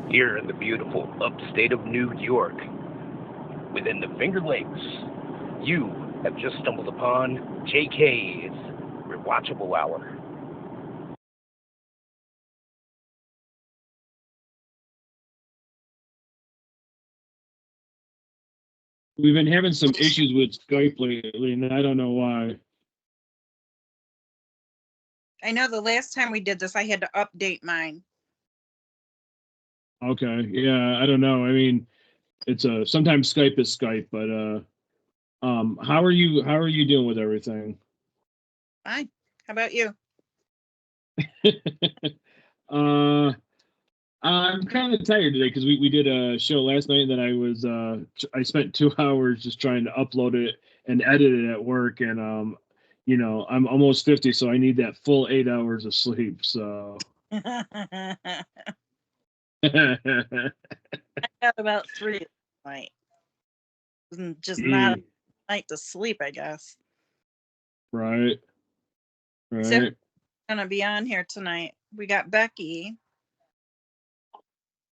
Here in the beautiful upstate of New York, within the Finger Lakes, you have just stumbled upon JK'z Rewatchable Hour. We've been having some issues with Skype lately, and I don't know why. I know the last time we did this, I had to update mine. Okay, yeah, I don't know. I mean, it's sometimes Skype is Skype, but how are you doing with everything? Fine. How about you? I'm kind of tired today because we did a show last night that I spent 2 hours just trying to upload it and edit it at work, and I'm almost 50, so I need that full 8 hours of sleep. So I got about 3 night. Just not a night to sleep, I guess. Right. So we're gonna be on here tonight. We got Becky.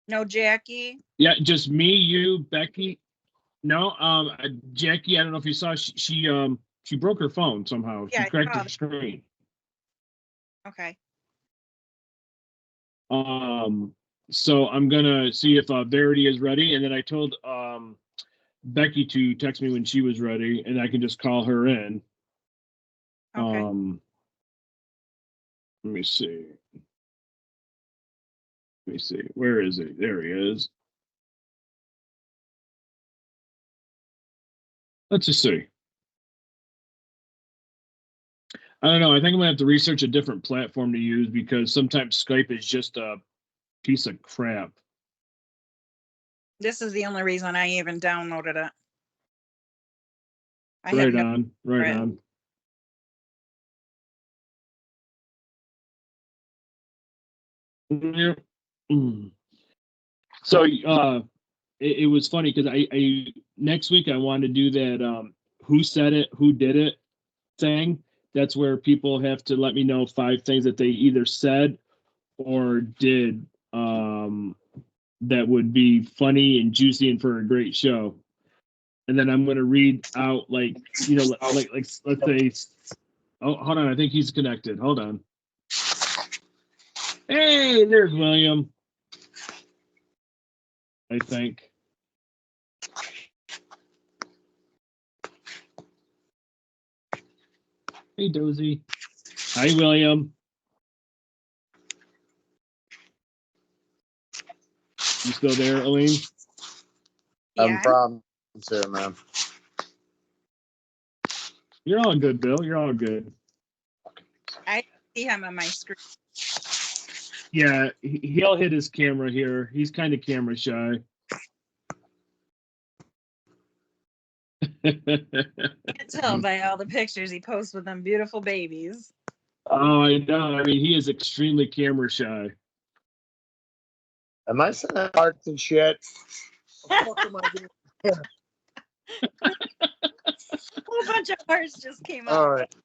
No Jackie. Yeah, just me, you, Becky. No, Jackie. I don't know if you saw. She broke her phone somehow. Yeah, she cracked the screen. Okay. So I'm gonna see if Verity is ready, and then I told Becky to text me when she was ready, and I can just call her in. Okay. Let me see. Where is he? There he is. Let's just see. I don't know. I think I'm gonna have to research a different platform to use because sometimes Skype is just a piece of crap. This is the only reason I even downloaded it. Right on. Yeah. So it was funny because I next week I wanted to do that who said it, who did it thing. That's where people have to let me know 5 things that they either said or did that would be funny and juicy and for a great show. And then I'm going to read out like let's say, oh, hold on, I think he's connected. Hold on. Hey, there's William. I think. Hey, Dozy. Hi, William. You still there, Aline? Yeah. Having problems here, man. You're all good, Bill. You're all good. I see him on my screen. Yeah, he'll hit his camera here. He's kind of camera shy. I can tell by all the pictures he posts with them beautiful babies. Oh, I know. I mean, he is extremely camera shy. Am I sending hearts and shit? What the fuck am I doing? A whole bunch of hearts just came up. All right.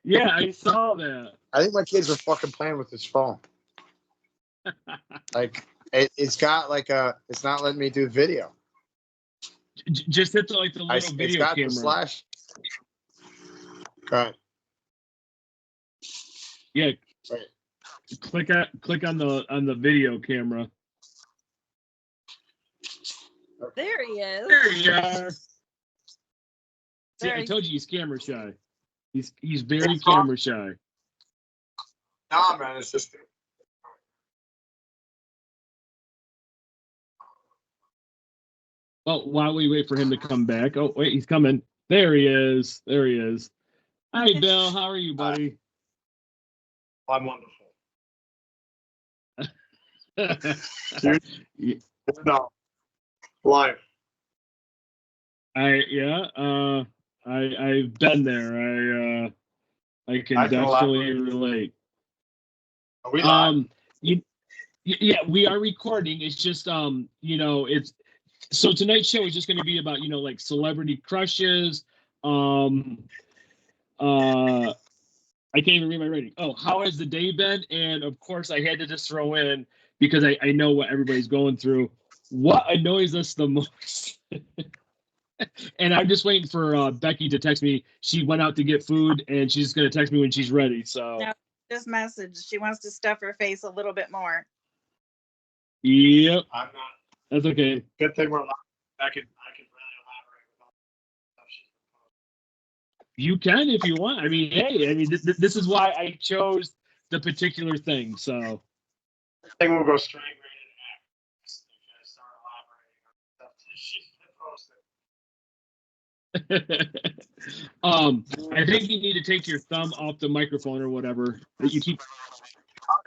Yeah, I saw that. I think my kids are fucking playing with this phone. Like, it's got like it's not letting me do video. Just hit the little video it's got camera. The slash. Okay. Yeah. Right. Click on the video camera. There he is. There you are. See, I told you he's camera shy. He's very camera shy. Nah, man, it's just. Well, while we wait for him to come back. Oh, wait, he's coming. There he is. Hi, Bill. How are you, buddy? I'm wonderful. No. Live. I've been there. I can definitely relate. Are we live? Yeah, we are recording. It's just it's so tonight's show is just going to be about like celebrity crushes, I can't even read my rating. Oh, how has the day been? And of course, I had to just throw in, because I know what everybody's going through. What annoys us the most? And I'm just waiting for Becky to text me. She went out to get food, and she's going to text me when she's ready. So, No, this message, she wants to stuff her face a little bit more. yep, I'm not. that's okay. Good thing we're live. I can really elaborate with all the stuff she's proposed. You can if you want. I mean, hey, I mean, this is why I chose the particular thing. So, I think we'll go straight right into X if I start elaborating on stuff that she's proposed. I think you need to take your thumb off the microphone or whatever. That you keep.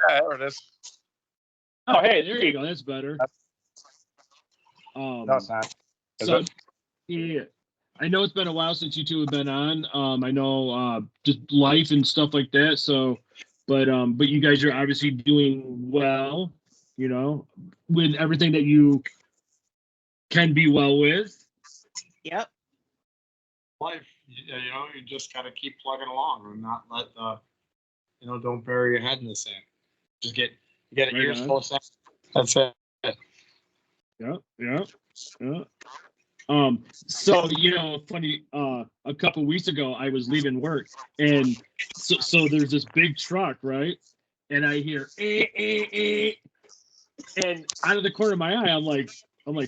Okay, there it is. Oh, hey, there you go. That's better. No, it's not. Is So, it? yeah, I know it's been a while since you two have been on. I know just life and stuff like that. So, but you guys are obviously doing well, you know, with everything that you can be well with. Yep. Life, you know, you just gotta keep plugging along and not let don't bury your head in the sand. Just you get an Right ears on. full of sand. That's it. Yeah. So funny. A couple weeks ago, I was leaving work, and so there's this big truck, right? And I hear and out of the corner of my eye, I'm like,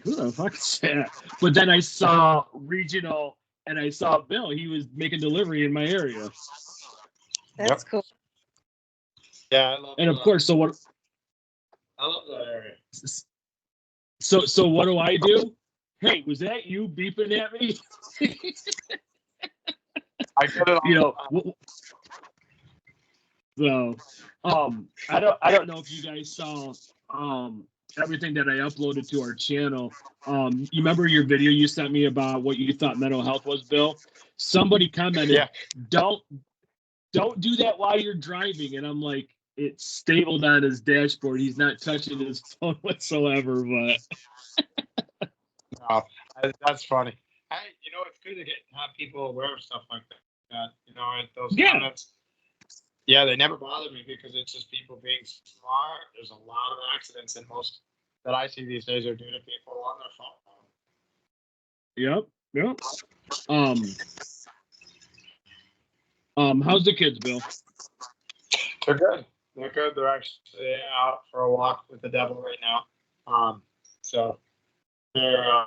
who the fuck is that? But then I saw regional, and I saw Bill. He was making delivery in my area, That's Yep. cool. Yeah, I love and of course, so what? I love that area. So what do I do? Hey, was that you beeping at me? I get it. So, I don't know if you guys saw everything that I uploaded to our channel. You remember your video you sent me about what you thought mental health was, Bill? Somebody commented, Yeah. don't do that while you're driving, and I'm like, it's stapled on his dashboard. He's not touching his phone whatsoever, but. Oh, that's funny. It's good to have people aware of stuff like that. Those comments. Yeah, they never bother me because it's just people being smart. There's a lot of accidents, and most that I see these days are due to people on their phone. Yep. How's the kids, Bill? They're good. They're actually out for a walk with the devil right now. So they're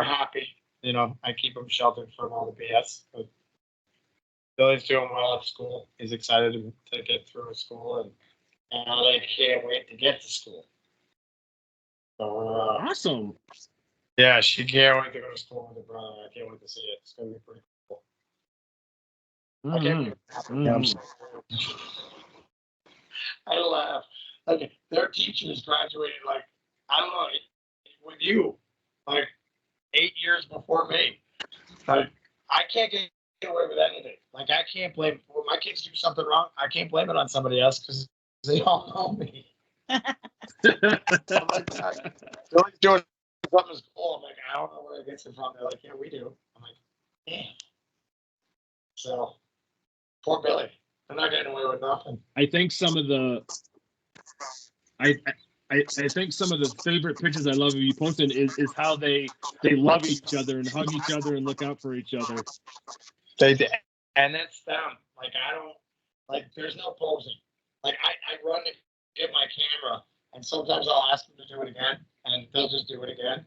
happy. I keep them sheltered from all the BS. But Billy's doing well at school. He's excited to get through school, and they can't wait to get to school. So, Awesome. yeah, she can't wait to go to school with her brother. I can't wait to see it. It's gonna be pretty cool. I can't wait. I laugh. Like their teachers graduated I don't know, with you, 8 years before me. I can't get away with anything. I can't blame when my kids do something wrong. I can't blame it on somebody else because they all know me. I'm like, Billy's doing something cool. I'm like, I don't know where it gets it from. They're like, yeah, we do. I'm like, damn. So poor Billy. They're not getting away with nothing. I think some of the I think some of the favorite pictures I love of you posting is how they love each other and hug each other and look out for each other. They did. And that's them. I don't there's no posing. I run to get my camera and sometimes I'll ask them to do it again and they'll just do it again.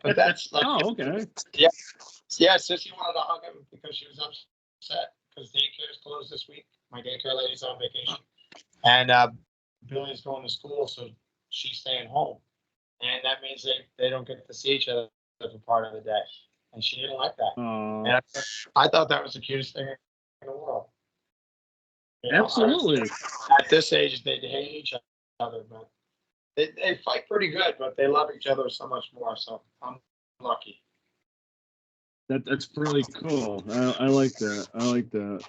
But that's oh, okay. Yeah, Sissy wanted to hug him because she was upset because daycare is closed this week. My daycare lady's on vacation. And Billy's going to school, so she's staying home. And that means they don't get to see each other for part of the day. And she didn't like that. And I thought that was the cutest thing in the world. Absolutely. At this age, they hate each other, but they fight pretty good, but they love each other so much more. So I'm lucky. That's really cool. I like that. I like that.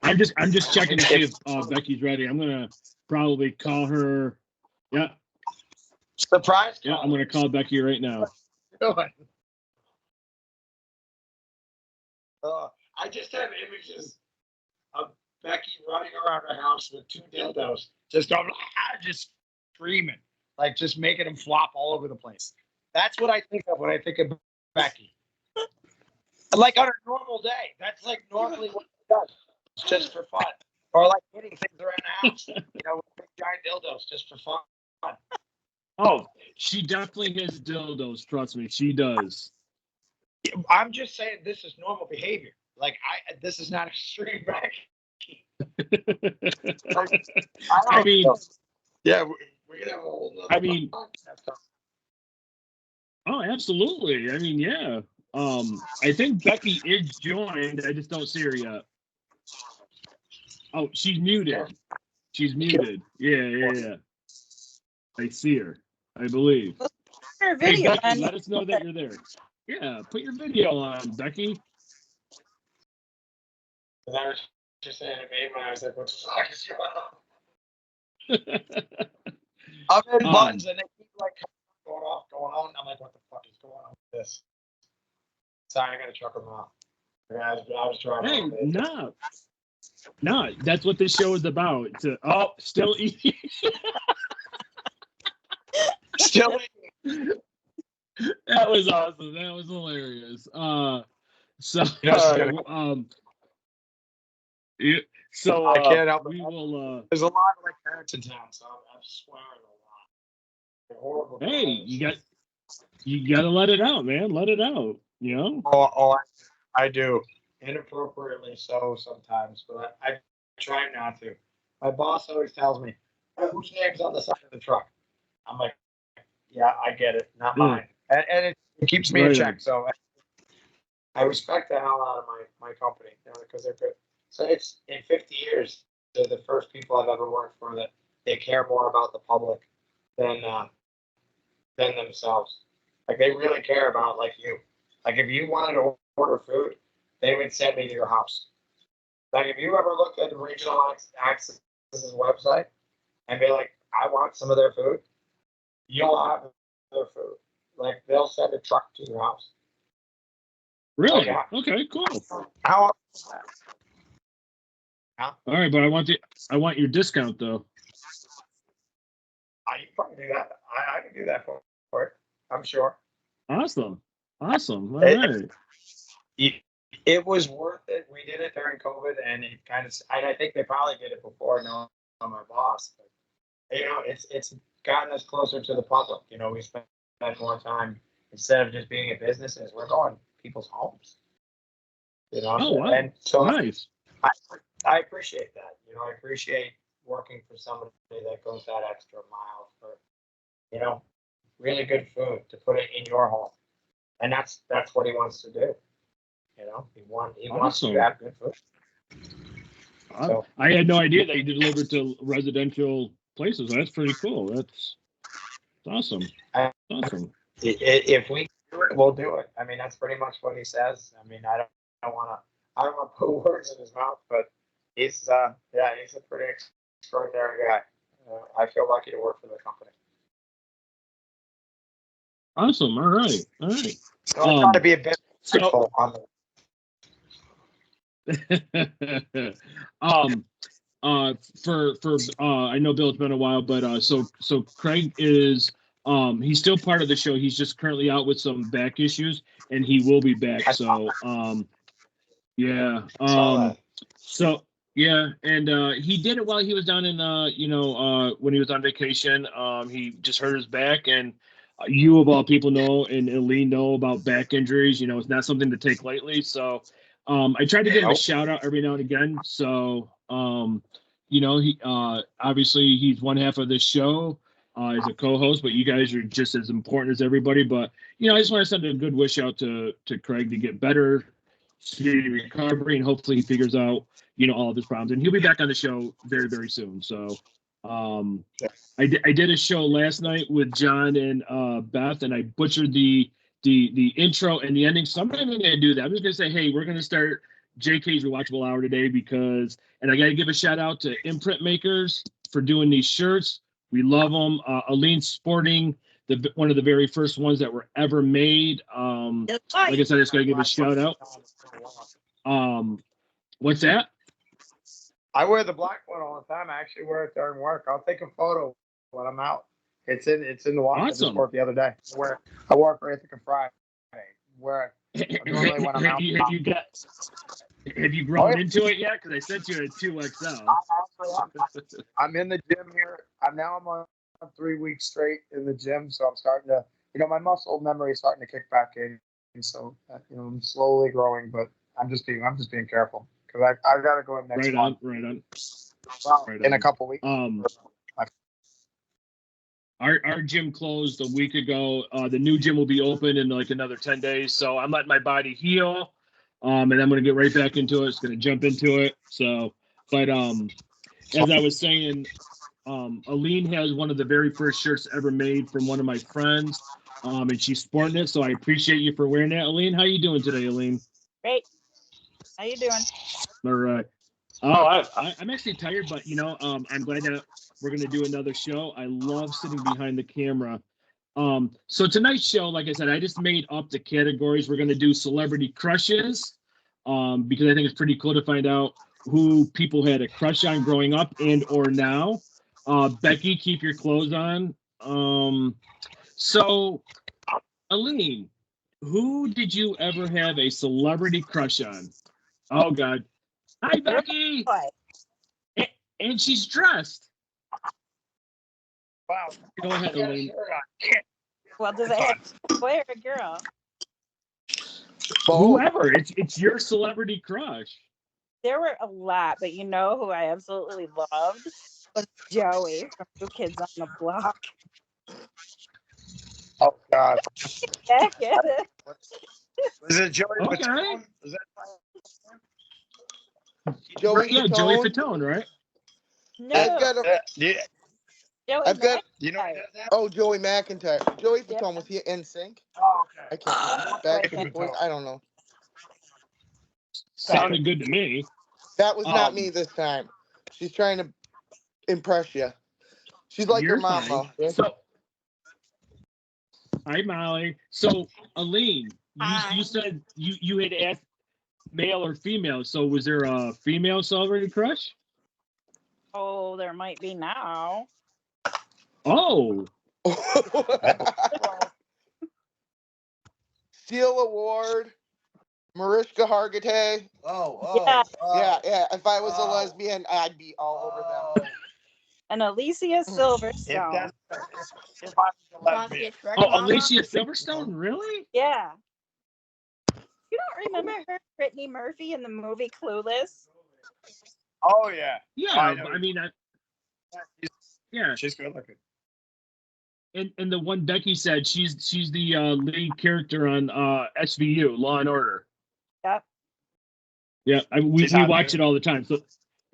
I'm just checking to see if Becky's ready. I'm gonna probably call her. Yeah. Surprise call. Yeah, I'm gonna call Becky right now. I just have images Becky running around her house with 2 dildos, just going, just screaming, like just making them flop all over the place. That's what I think of when I think of Becky. Like on a normal day, that's like normally what she does, just for fun, or like hitting things around the house, with big giant dildos, just for fun. Oh, she definitely has dildos. Trust me, she does. I'm just saying this is normal behavior. Like this is not extreme Becky. I mean, yeah, we're gonna have a whole nother. I mean, oh, absolutely. I mean, yeah. I think Becky is joined. I just don't see her yet. Oh, she's muted. She's muted. Yeah. I see her, I believe. Her Hey, video Becky, on. let us know that you're there. Yeah, put your video on, Becky. I was just saying it made my eyes like, what the fuck is going on? I'm in buttons and they keep like going on. I'm like, what the fuck is going on with this? Sorry, I gotta chuck them off. I was trying. Hey, no, that's what this show is about. Still eating. Still eating. That was awesome. That was hilarious. I can't help we it. will. There's a lot of like parents in town, so I'm swearing a lot. Horrible. Hey, you gotta let it out, man. Let it out. I do. Inappropriately so sometimes, but I try not to. My boss always tells me, whose name's on the side of the truck? I'm like, yeah, I get it, not mine. And it keeps me in check. So I respect the hell out of my company, because they're good. So it's in 50 years, they're the first people I've ever worked for that they care more about the public than themselves. Like they really care about like you. Like if you wanted to order food, they would send me to your house. Like if you ever looked at the Regional Access's website and be like, I want some of their food, you'll have their food. Like they'll send a truck to your house. Really? Yeah. Okay, cool. How often is that? All right, but I want your discount though. You can probably do that. I can do that for it. I'm sure. Awesome. All right. It was worth it. We did it during COVID, and it kind of. I think they probably did it before knowing my boss. But, it's gotten us closer to the public. We spend more time instead of just being in businesses. We're going to people's homes. Oh, wow. And so nice. I appreciate that. I appreciate working for somebody that goes that extra mile for, really good food to put it in your home, and that's what he wants to do. He wants to have good food. So, I had no idea that you delivered to residential places. That's pretty cool. That's awesome. Awesome. If we do it, we'll do it. I mean, that's pretty much what he says. I mean, I don't want to put words in his mouth, but he's a pretty extraordinary guy. I feel lucky to work for the company. Awesome. All right. I'm trying to be a bit on the. I know Bill, it's been a while, but so Craig is he's still part of the show. He's just currently out with some back issues, and he will be back. So yeah. So yeah, and he did it while he was down in when he was on vacation. He just hurt his back, and you of all people know, and Eileen know about back injuries. It's not something to take lightly. So I try to give him a shout out every now and again. So he obviously he's one half of this show as a co-host, but you guys are just as important as everybody. But I just want to send a good wish out to Craig to get better, speedy recovery, and hopefully he figures out all of his problems, and he'll be back on the show very, very soon. So I did a show last night with John and Beth, and I butchered the intro and the ending. So I'm not even going to do that. I'm just going to say, hey, we're going to start JK'z Rewatchable Hour today and I got to give a shout out to Imprint Makers for doing these shirts. We love them. Eileen's sporting one of the very first ones that were ever made. Like I said, I just got to give a shout out. What's that? I wear the black one all the time. I actually wear it during work. I'll take a photo when I'm out. It's in the wash. I just Awesome. wore it the other day. I wore it for Ithaca Friday. Where normally when I'm out. Have you grown into it yet? Because I sent you a 2XL. I'm in the gym here. I'm on 3 weeks straight in the gym, so I'm starting to, my muscle memory is starting to kick back in. And so, I'm slowly growing, but I'm just being careful because I got to go in next month. Right on. Well, Right in on. a couple weeks. Our gym closed a week ago. The new gym will be open in like another 10 days. So I'm letting my body heal. And I'm going to get right back into it. It's going to jump into it. So, but as I was saying, Aline has one of the very first shirts ever made from one of my friends. And she's sporting it. So I appreciate you for wearing that, Aline. How you doing today, Aline? Great. How you doing? All right. Oh, I'm actually tired, but I'm glad that we're going to do another show. I love sitting behind the camera. So tonight's show, like I said, I just made up the categories. We're going to do celebrity crushes, because I think it's pretty cool to find out who people had a crush on growing up and or now. Becky, keep your clothes on. So, Aline, who did you ever have a celebrity crush on? Oh, God. Hi, Becky. And she's dressed. Wow. Go ahead, Aline. Well, does it have a boy or a girl? Whoever. It's your celebrity crush. There were a lot, but you know who I absolutely loved was Joey from New Kids on the Block. Oh God. Back at it. Was it Joey Okay. Fatone? Joey Yeah, Fatone. Joey Fatone, right? No, I've got a. Joey I've got. McIntyre. Oh, Joey McIntyre. Joey Yeah. Fatone, was he in sync? Oh, okay. I can't remember. Backstreet Boys. I don't know. Sounded good to me. That was not me this time. She's trying to impress you. She's like You're your mama. fine. So, hi, Molly. So, Aline, you said you had asked male or female. So, was there a female celebrity crush? Oh, there might be now. Oh. Steel Award. Mariska Hargitay. Yeah. Yeah. If I was a lesbian, I'd be all over them. And Alicia Silverstone. If I was a lesbian. Oh, Alicia Silverstone? Really? Yeah. You don't remember her, Brittany Murphy, in the movie Clueless? Oh yeah. Yeah. I mean, yeah. She's good looking. And the one Becky said, she's the lead character on SVU, Law and Order. Yep. Yeah, we watch it all the time. So,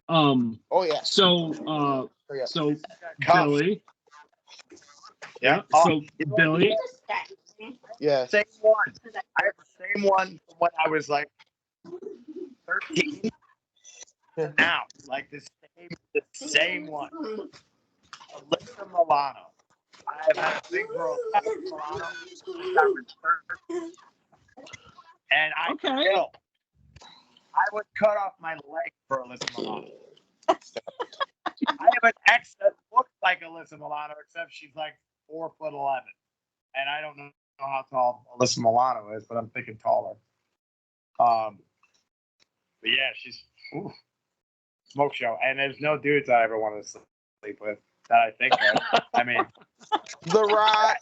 Oh yeah. So, yeah. So Cuffs. Billy. Yeah. So Billy. Yeah. Same one. I have the same one from when I was like 13 to now. Like the same one. Alyssa Milano. I have had a big girl Milano since I was 13. And I would cut off my leg for Alyssa Milano. I have an ex that looks like Alyssa Milano, except she's like 4'11", and I don't know how tall Alyssa Milano is, but I'm thinking taller. But yeah, she's smoke show, and there's no dudes I ever want to sleep with that I think of. I mean, The Rock.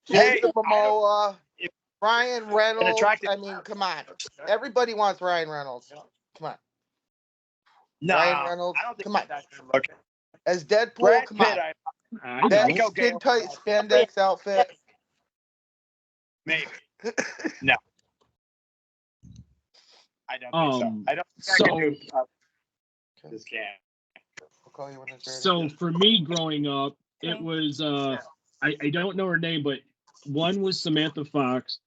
Jason Momoa. Ryan Reynolds. I mean, come on. Everybody wants Ryan Reynolds. Come on. no, Ryan Reynolds. I don't think Come on. that's good looking. As Deadpool, Brad come Pitt, on. I That know. skin tight spandex outfit. maybe. No. I don't think so. I don't think I can do this can. I'll call you when it's ready. So for me growing up, it was I don't know her name, but one was Samantha Fox,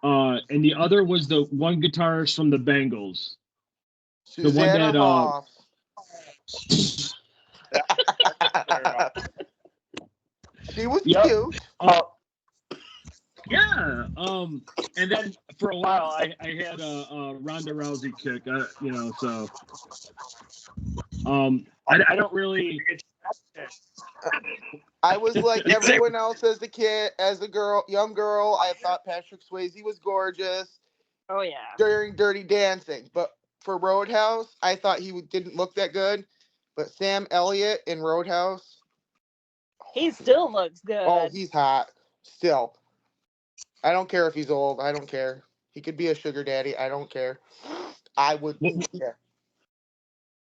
and the other was the one guitarist from the Bangles. Susanna the one that she was cute. Yeah. And then for a while, I had a Ronda Rousey kick, so I don't really. I was like everyone else as a kid, as a young girl. I thought Patrick Swayze was gorgeous. Oh yeah. During Dirty Dancing, but for Roadhouse, I thought he didn't look that good. But Sam Elliott in Roadhouse, He still looks good. oh, he's hot still. I don't care if he's old. I don't care. He could be a sugar daddy. I don't care. I would. Yeah.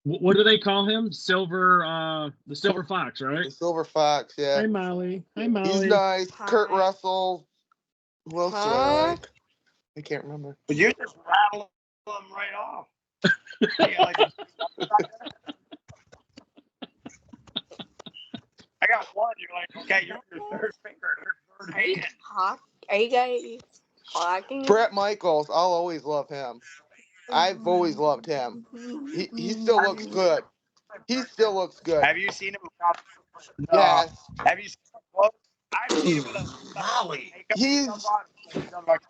What do they call him? The Silver Fox, right? The Silver Fox. Yeah. Hi, Molly. He's nice. Hi. Kurt Russell. Who else do I like? I can't remember. But you just rattle them right off. Yeah, like, I got one. You're like, okay, you're your third finger, your third hand. Are you guys talking? Brett Michaels. I'll always love him. I've always loved him. He still looks good. He still looks good. Have you seen him? No. Yes. Have you seen him close? I've seen him with Molly.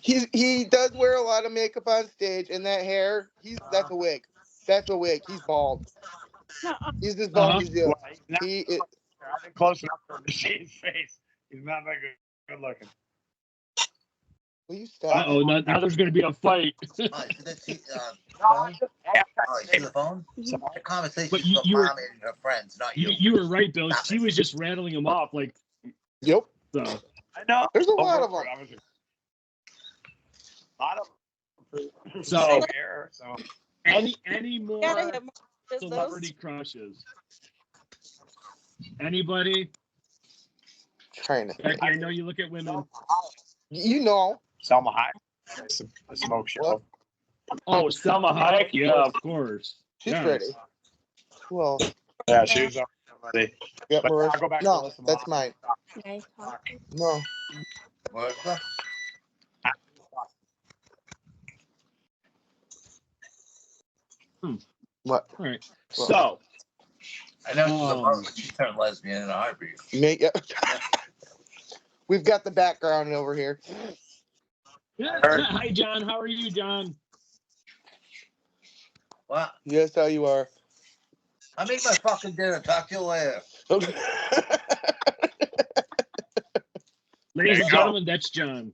He does wear a lot of makeup on stage, and that hair, that's a wig. That's a wig. He's bald. He's as bald as you. I've been close enough for him to see his face. He's not very good looking. Will you stop? Oh, now there's going to be a fight. Phone? Oh, you see the phone? The conversation But for you were- mom and her friends, not you. You were right, Bill. She was just rattling him off like Yep. so. I know. There's a lot of them. A lot of them. So- Hair, so. Any more Gotta have more of those. celebrity crushes? Anybody? Trying to. Becky, I know you look at women. You know. Selma Hayek. It's a smoke show. Oh, Selma Hayek? Yeah, of course. She's Yes. pretty. Well, Yeah, she was on somebody. yeah, But Marissa. I'll go back to No, listen that's to mine. Nice talking. No. What? What? All right. So, I know she's a mother, but she turned lesbian in a heartbeat. We've got the background over here. yeah, hi, John. How are you, John? Well, Yes, how you are. I make my fucking dinner. Talk to you later. Ladies and gentlemen, that's John.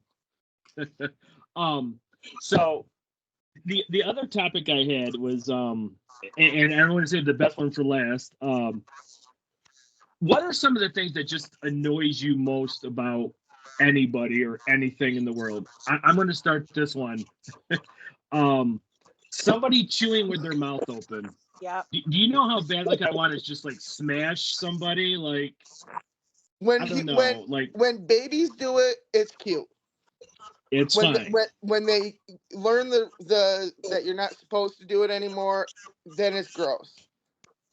So the other topic I had was and I want to save the best one for last. What are some of the things that just annoys you most about anybody or anything in the world? I'm going to start this one. Somebody chewing with their mouth open. Yeah. Do you know how bad I want to just smash somebody? When babies do it, it's cute. It's when fine. When they learn that you're not supposed to do it anymore, then it's gross.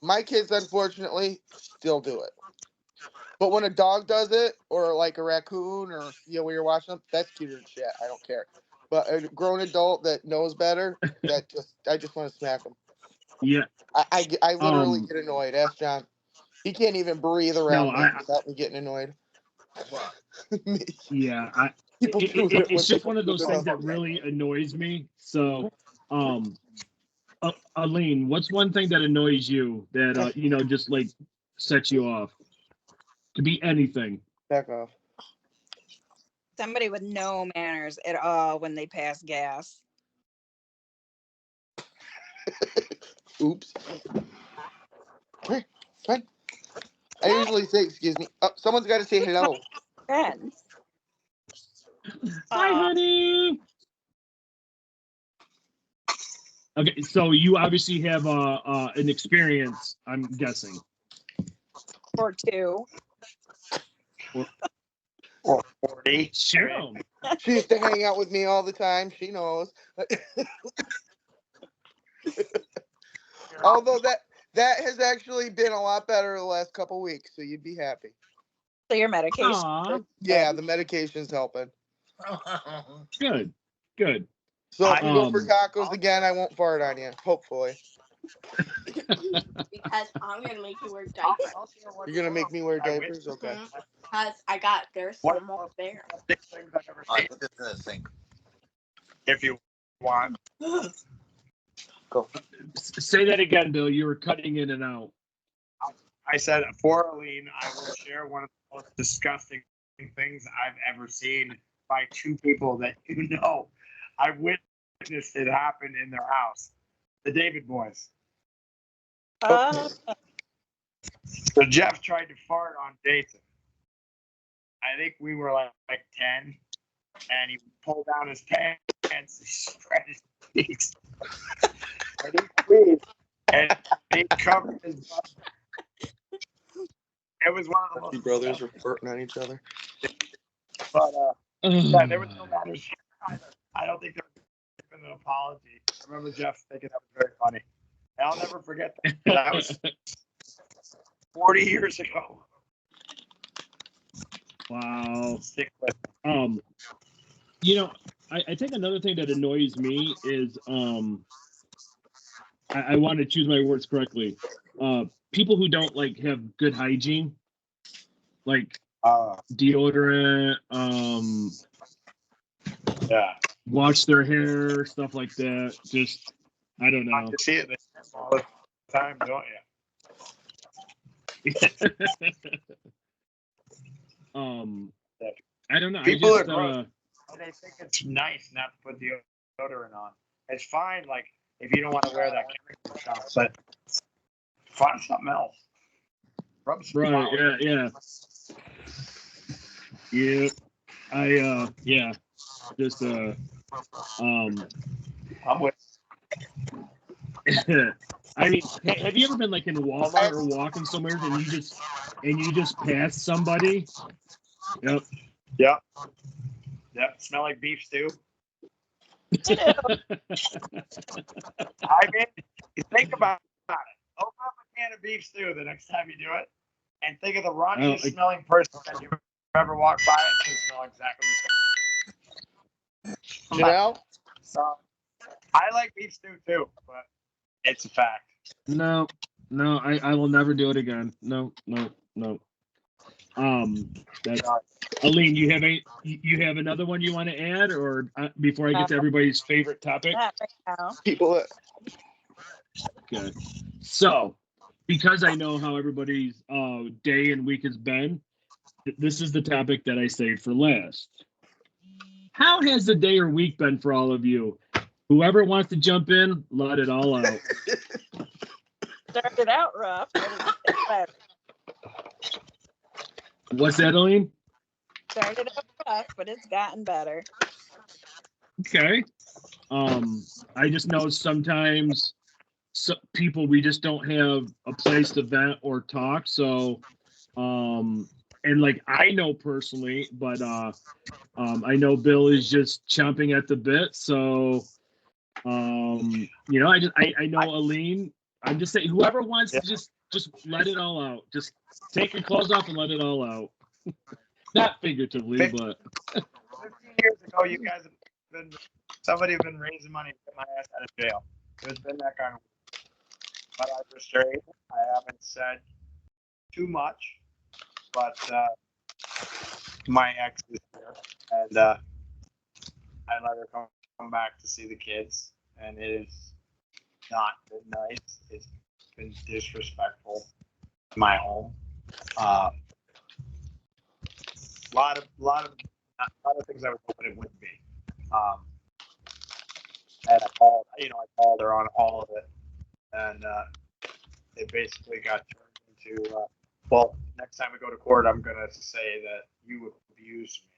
My kids, unfortunately, still do it. But when a dog does it, or like a raccoon, or when you're watching them, that's cute as shit. I don't care. But a grown adult that knows better, I just want to smack them. Yeah. I literally get annoyed. Ask John. He can't even breathe around me without me getting annoyed. Yeah, it's just one of those things that really annoys me. So, Aline, what's one thing that annoys you that just sets you off? Could be anything. Back off. Somebody with no manners at all when they pass gas. Oops. Fine. I usually say, excuse me. Oh, someone's got to say hello. Friends. Hi, honey. Okay, so you obviously have an experience, I'm guessing. Or two. Or 40. Sure. She used to hang out with me all the time. She knows. Although that has actually been a lot better the last couple weeks, so you'd be happy. So your medication. Aww. Yeah, the medication's helping. Good. So if we go for tacos again, I won't fart on you, hopefully. Because I'm gonna make you wear diapers. You're gonna make me wear diapers? Okay. Because there's some more there. All right, put this in the sink. if you want. Say that again, Bill. You were cutting in and out. I said, for Aline, I will share one of the most disgusting things I've ever seen by two people that you know. I witnessed it happen in their house. The David boys. So Jeff tried to fart on Jason. I think we were like 10, and he pulled down his pants, he spread his cheeks, and he squeezed, and he covered his butt. It was one of the Two most brothers were flirting on each other. But yeah, there was no manners either. I don't think there was even an apology. I remember Jeff thinking that was very funny. And I'll never forget that. That was 40 years ago. Wow. Stick with it. You know, I think another thing that annoys me is I want to choose my words correctly. People who don't like have good hygiene, like deodorant, Yeah. wash their hair, stuff like that. Just I don't know. You see it all the time, don't you? I don't know. People I just, are gross. They think it's nice not to put deodorant on. It's fine, like if you don't want to wear that chemical stuff, but find something else. Rub some right? flowers. Yeah. Yeah. Just I'm with. I mean, have you ever been like in Walmart or walking somewhere and you just pass somebody? Yep. Yep. Smell like beef stew. I mean, think about it. Open up a can of beef stew the next time you do it, and think of the raunchiest smelling person that you've ever walked by and can smell exactly the same. You know? So, I like beef stew too, but it's a fact. No, I will never do it again. No. That's Aline. You have another one you want to add, or before I get to everybody's favorite topic? Not right now. People that Okay. So, because I know how everybody's day and week has been, this is the topic that I saved for last. How has the day or week been for all of you? Whoever wants to jump in, let it all out. Started out rough, but it's better. What's that, Aline? Started out rough, but it's gotten better. Okay. I just know sometimes people, we just don't have a place to vent or talk. So, and like I know personally, but I know Bill is just chomping at the bit. So, I know Aline. I'm just saying, whoever wants to just let it all out. Just take your clothes off and let it all out. Not figuratively, but 15 years ago, you guys have been raising money to get my ass out of jail. It's been that kind of. But I restrained. I haven't said too much, but my ex is here, and I let her come back to see the kids, and it is not been nice. It's been disrespectful to my home. A lot of things I was hoping it wouldn't be. And I called her on all of it, and it basically got turned into, well, next time we go to court, I'm gonna say that you abused me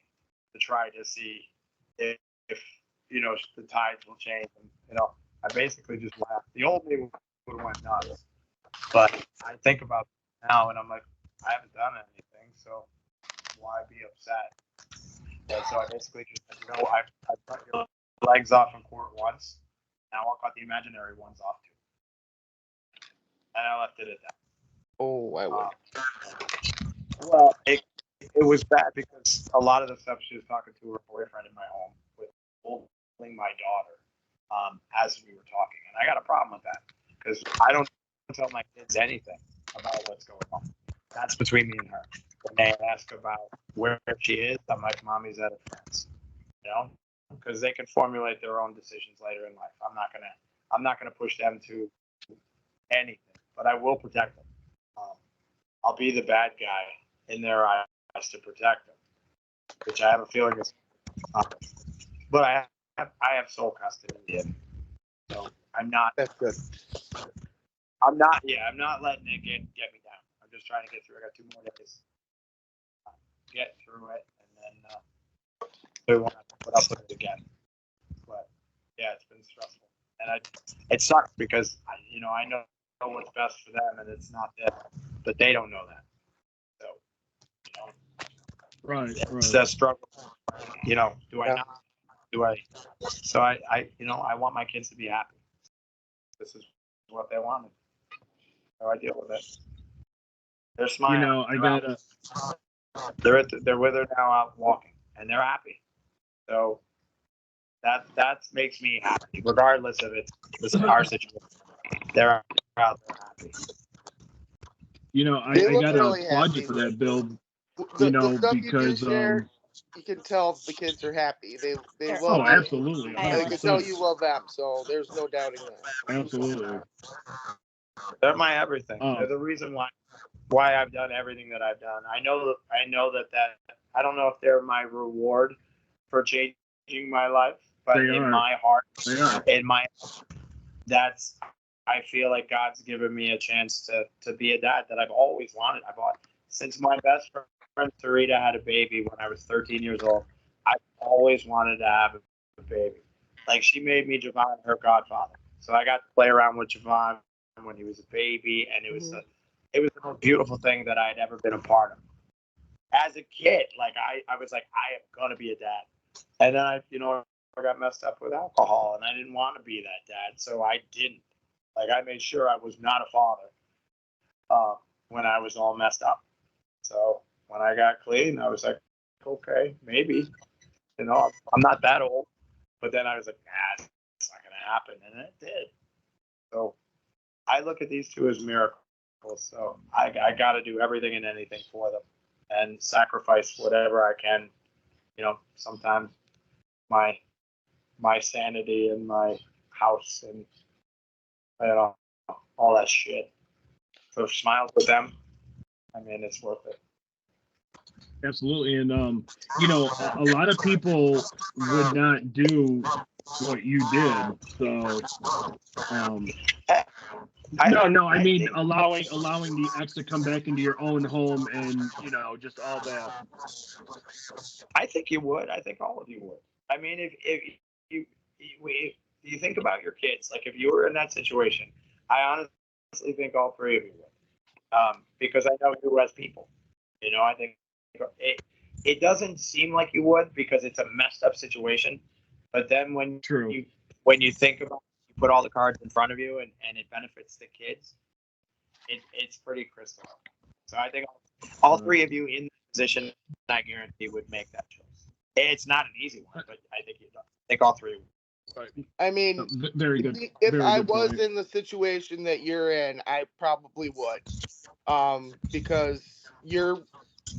to try to see if the tides will change. And I basically just laughed. The old me would have went nuts, but I think about it now, and I'm like, I haven't done anything, so why be upset? And so I basically just said, I've cut your legs off in court once. Now I'll cut the imaginary ones off too. And I left it at that. Oh, I would. Well, it was bad because a lot of the stuff she was talking to her boyfriend in my home with bullying my daughter as we were talking. And I got a problem with that because I don't tell my kids anything about what's going on. That's between me and her. When they ask about where she is, I'm like, Mommy's at a friend's. because they can formulate their own decisions later in life. I'm not gonna push them to anything, but I will protect them. I'll be the bad guy in their eyes to protect them, which I have a feeling is. But I have sole custody of him, so I'm not. That's good. I'm not. Yeah, I'm not letting it get me down. I'm just trying to get through. I got 2 more days. Get through it, and then we won't have to put up with it again. But yeah, it's been stressful, and it sucks because I know what's best for them, and it's not them, but they don't know that. So Right. it's that struggle. Do I not? Do I? So I want my kids to be happy. This is what they wanted. So I deal with it. They're smiling. I gotta. They're with her now out walking, and they're happy. So that makes me happy, regardless of our situation. They're out there happy. I They look gotta really applaud happy. you for that, Bill. The stuff Because you do share, you can tell the kids are happy. They They're love oh, you. absolutely, They can tell 100%. you love them. So there's no doubting that. Absolutely. They're my everything. They're Um, the reason why I've done everything that I've done. I know that I don't know if they're my reward for changing my life, but They in are. my heart, They are. I feel like God's given me a chance to be a dad that I've always wanted. Since my best friend Sarita had a baby when I was 13 years old. I've always wanted to have a baby. Like, she made me Javon her godfather, so I got to play around with Javon when he was a baby, and it was the most beautiful thing that I had ever been a part of. As a kid, like I was like, I am gonna be a dad, and then I got messed up with alcohol, and I didn't want to be that dad, so I didn't. Like, I made sure I was not a father when I was all messed up. So when I got clean, I was like, okay, maybe. I'm not that old. But then I was like, nah, it's not gonna happen, and it did. So I look at these two as miracles. So I got to do everything and anything for them, and sacrifice whatever I can. Sometimes my sanity and my house and all that shit. So smiles with them. I mean, it's worth it. Absolutely. And, a lot of people would not do what you did. So, I mean, allowing the ex to come back into your own home and, just all that. I think you would. I think all of you would. I mean, if you think about your kids, like if you were in that situation, I honestly think all 3 of you would, because I know you as people. I think it doesn't seem like you would because it's a messed up situation, but then when you think about it, you put all the cards in front of you and it benefits the kids, it's pretty crystal. So I think all 3 of you in the position, I guarantee, would make that choice. It's not an easy one, but I think all 3 would. I mean, very good. If very I good was point. in the situation that you're in, I probably would. Because you're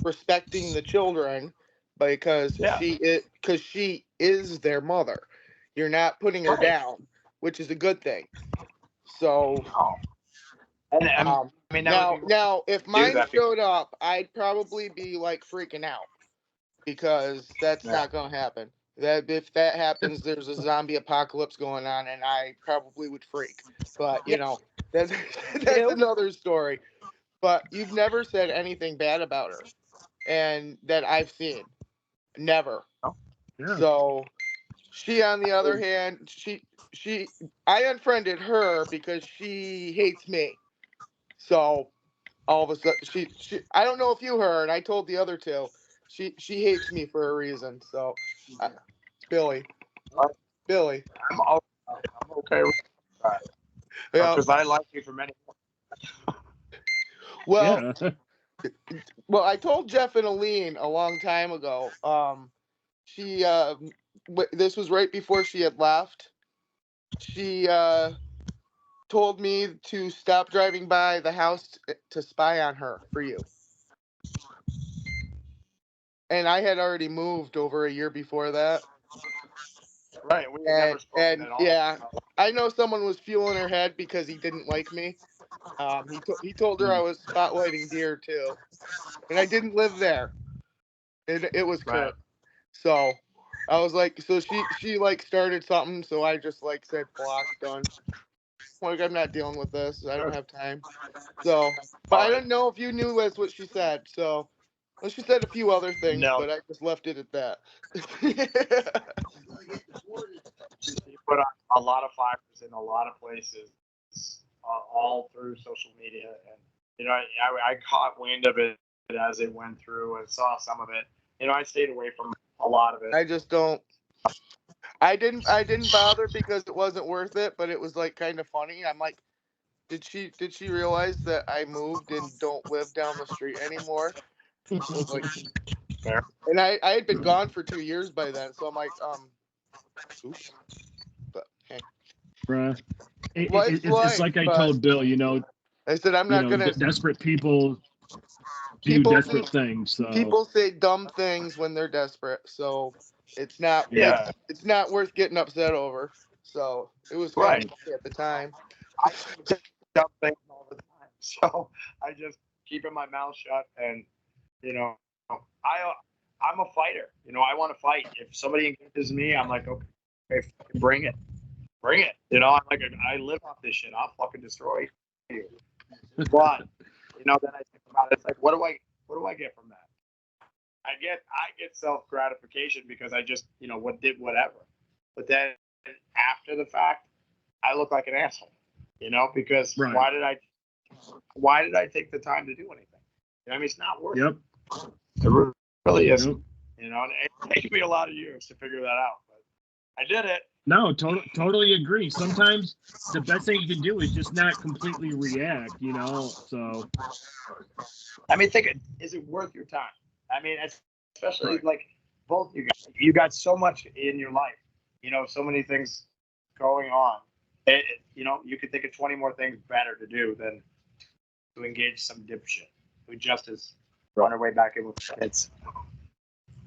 respecting the children because she is their mother. You're not putting her down, which is a good thing. So now if mine showed up, I'd probably be like freaking out because that's not gonna happen. That if that happens, there's a zombie apocalypse going on, and I probably would freak. But that's another story. But you've never said anything bad about her, and that I've seen, never. Yeah. So she, on the other hand, I unfriended her because she hates me. So all of a sudden, she I don't know if you heard. I told the other 2. She hates me for a reason. So, Billy. I'm okay with that because I like you for many. Well, I told Jeff and Aline a long time ago. She this was right before she had left. She told me to stop driving by the house to spy on her for you. And I had already moved over a year before that. Right. We had never spoken And at all. yeah, I know someone was fueling her head because he didn't like me. He told her I was spotlighting deer too, and I didn't live there. It was Right. Kurt. So I was like, so she like started something, so I just like said block, done. Like, I'm not dealing with this. I don't have time. So, but I don't know if you knew that's what she said. So, well, she said a few other things, No. but I just left it at that. You put on a lot of fires in a lot of places, all through social media, and you know, I caught wind of it as it went through and saw some of it. You know, I stayed away from a lot of it. I just don't. I didn't bother because it wasn't worth it, but it was like kind of funny. I'm like, did she realize that I moved and don't live down the street anymore? I was like, Fair. and I had been gone for 2 years by then, so I'm like, oops. But hey, Bruh. life's It's life. like I But told Bill, I said I'm not gonna. desperate people do People desperate things. So people say dumb things when they're desperate, so it's not. Yeah. It's not worth getting upset over. So it was kind Right. of funny at the time. I say dumb things all the time, so I just keeping my mouth shut, and you know, I'm a fighter. You know, I want to fight. If somebody engages me, I'm like, okay, bring it. You know, I'm like, I live off this shit. I'll fucking destroy you. But you know, then I think about it. It's like, what do I get from that? I get self gratification because I just, you know, did whatever. But then after the fact, I look like an asshole. You know, because Right. why did I take the time to do anything? You know, I mean, it's not worth Yep. it. It really isn't. Yep. You know, and it took me a lot of years to figure that out, but I did it. No, totally agree. Sometimes the best thing you can do is just not completely react, So I mean, is it worth your time? I mean, especially Right. like both you got so much in your life, you know, so many things going on. You know, you could think of 20 more things better to do than to engage some dipshit who just is on her way back in with kids.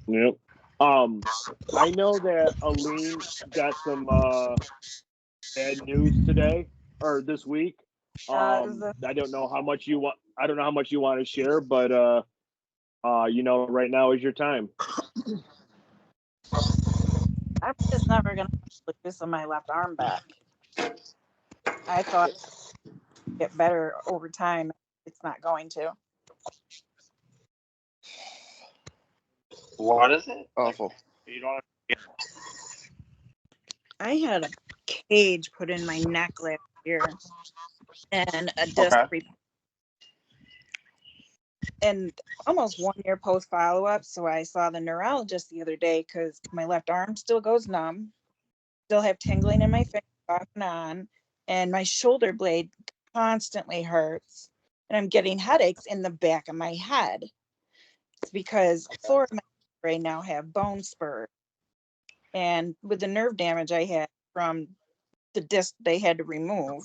Yep. I know that Aline got some bad news today or this week. I don't know how much you want. I don't know how much you want to share, but right now is your time. I'm just never gonna lose my left arm back. I thought it'd get better over time. It's not going to. What is it? Awful. You don't. I had a cage put in my neck last year and a disc and almost 1 year post follow-up. So I saw the neurologist the other day because my left arm still goes numb, still have tingling in my fingers off and on, and my shoulder blade constantly hurts, and I'm getting headaches in the back of my head. It's because 4 of my right now have bone spurs, and with the nerve damage I had from the disc they had to remove,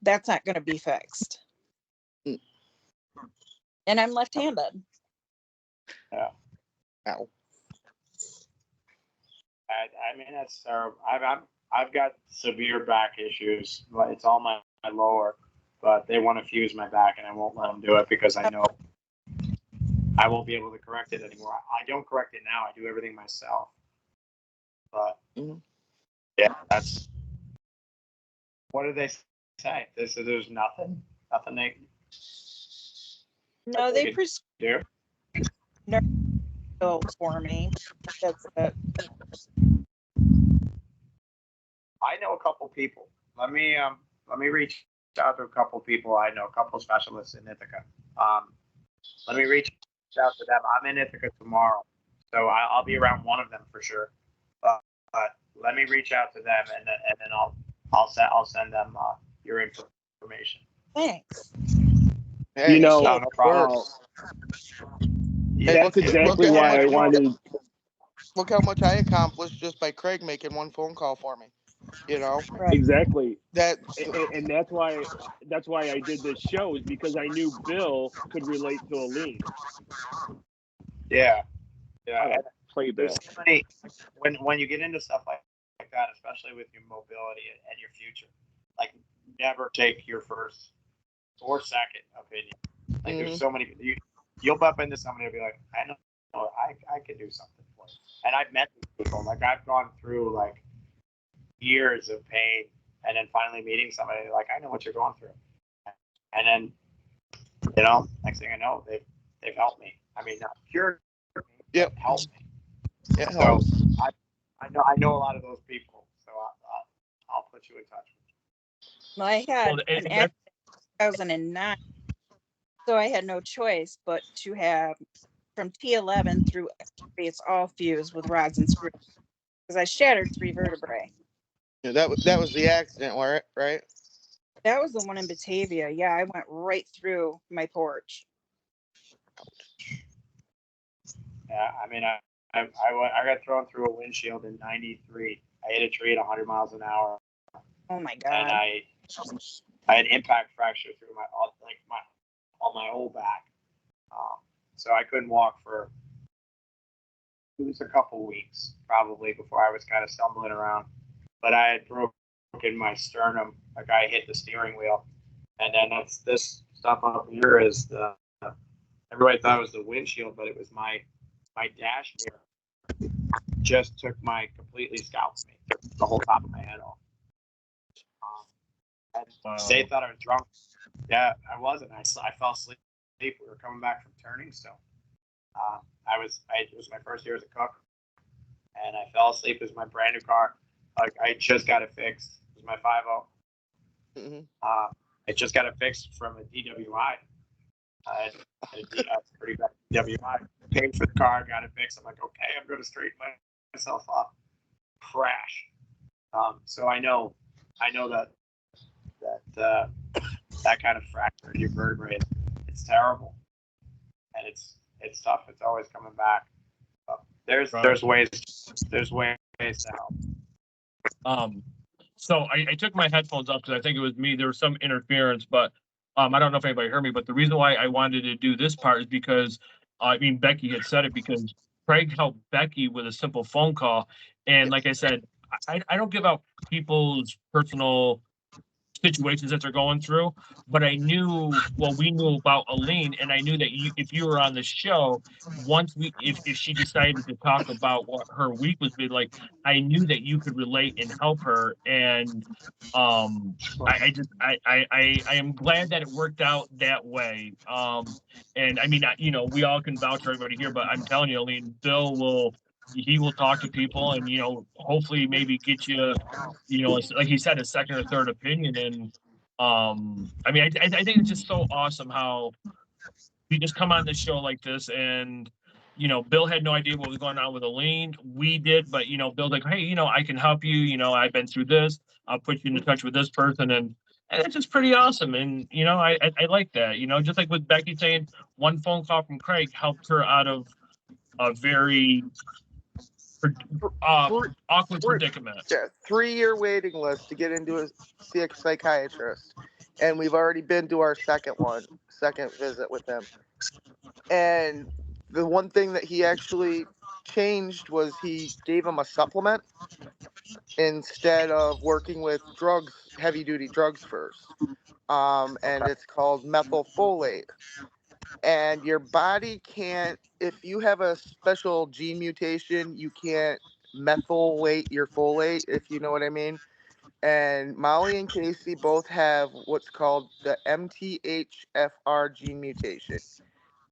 that's not going to be fixed. And I'm left-handed. Yeah. Ow. I mean, that's terrible. I've got severe back issues. It's all my lower, but they want to fuse my back, and I won't let them do it because I know I won't be able to correct it anymore. I don't correct it now. I do everything myself. But yeah, that's what do they say? There's nothing they. No, they prescribed nerve pills for me. That's it. I know a couple people. Let me reach out to a couple people I know, a couple specialists in Ithaca. Let me reach out to them. I'm in Ithaca tomorrow, so I'll be around one of them for sure. But let me reach out to them, and then I'll send them your information. Thanks. Hey, no problem. That's exactly why I wanted. Look how much I accomplished just by Craig making one phone call for me. Right. Exactly. And that's why I did this show, is because I knew Bill could relate to Aline. Yeah. Play There's that. so many, when you get into stuff like that, especially with your mobility and your future. Like, never take your first or second opinion. Like, there's so many. You'll bump into somebody and be like, I know, I could do something for you. And I've met people. Like, I've gone through like years of pain, and then finally meeting somebody like, I know what you're going through. And then, next thing I know, they've helped me. I mean, not cured me, but helped me. Yeah. So I know a lot of those people. So I'll put you in touch with Well, I had an accident in 2009, so I had no choice but to have from T11 through X3, it's all fused with rods and screws because I shattered 3 vertebrae. Yeah, that was the accident, right? That was the one in Batavia. Yeah, I went right through my porch. Yeah, I mean, I got thrown through a windshield in '93. I hit a tree at 100 miles an hour, Oh my and God. I had impact fracture through on my whole back. So I couldn't walk for it was a couple weeks probably before I was kind of stumbling around. But I had broken my sternum. A guy hit the steering wheel, and then this stuff up here is the. Everybody thought it was the windshield, but it was my dash mirror. Just completely scalped me, took the whole top of my head off. And they thought I was drunk. Yeah, I wasn't. I fell asleep. We were coming back from turning still. It was my first year as a cook, and I fell asleep. It was my brand new car. I just got it fixed. It was my 5.0. I just got it fixed from a DWI. I had a pretty bad DWI. Paid for the car, got it fixed. I'm like, okay, I'm going to straighten myself up. Crash. So I know that kind of fracture in your vertebrae, it's terrible, and it's tough. It's always coming back. There's ways to help. So I took my headphones off because I think it was me. There was some interference, but I don't know if anybody heard me. But the reason why I wanted to do this part is because Becky had said it, because Craig helped Becky with a simple phone call, and like I said, I don't give out people's personal situations that they're going through, but we knew about Aline, and I knew that if you were on the show, if she decided to talk about what her week was been like, I knew that you could relate and help her. And I am glad that it worked out that way. And I mean, we all can vouch for everybody here, but I'm telling you, Aline, Bill will talk to people, and hopefully maybe get you, like he said, a second or third opinion. And I mean, I think it's just so awesome how we just come on this show like this, and Bill had no idea what was going on with Aline. We did, but Bill's like, hey, I can help you. I've been through this. I'll put you in touch with this person, and it's just pretty awesome. And I like that. Just like with Becky saying, one phone call from Craig helped her out of a very awkward predicament. Yeah, 3-year waiting list to get into see a psychiatrist, and we've already been to our second visit with him. And the one thing that he actually changed was he gave him a supplement instead of working with heavy duty drugs first. And it's called methylfolate. And your body can't, if you have a special gene mutation, you can't methylate your folate, if you know what I mean. And Molly and Casey both have what's called the MTHFR gene mutation.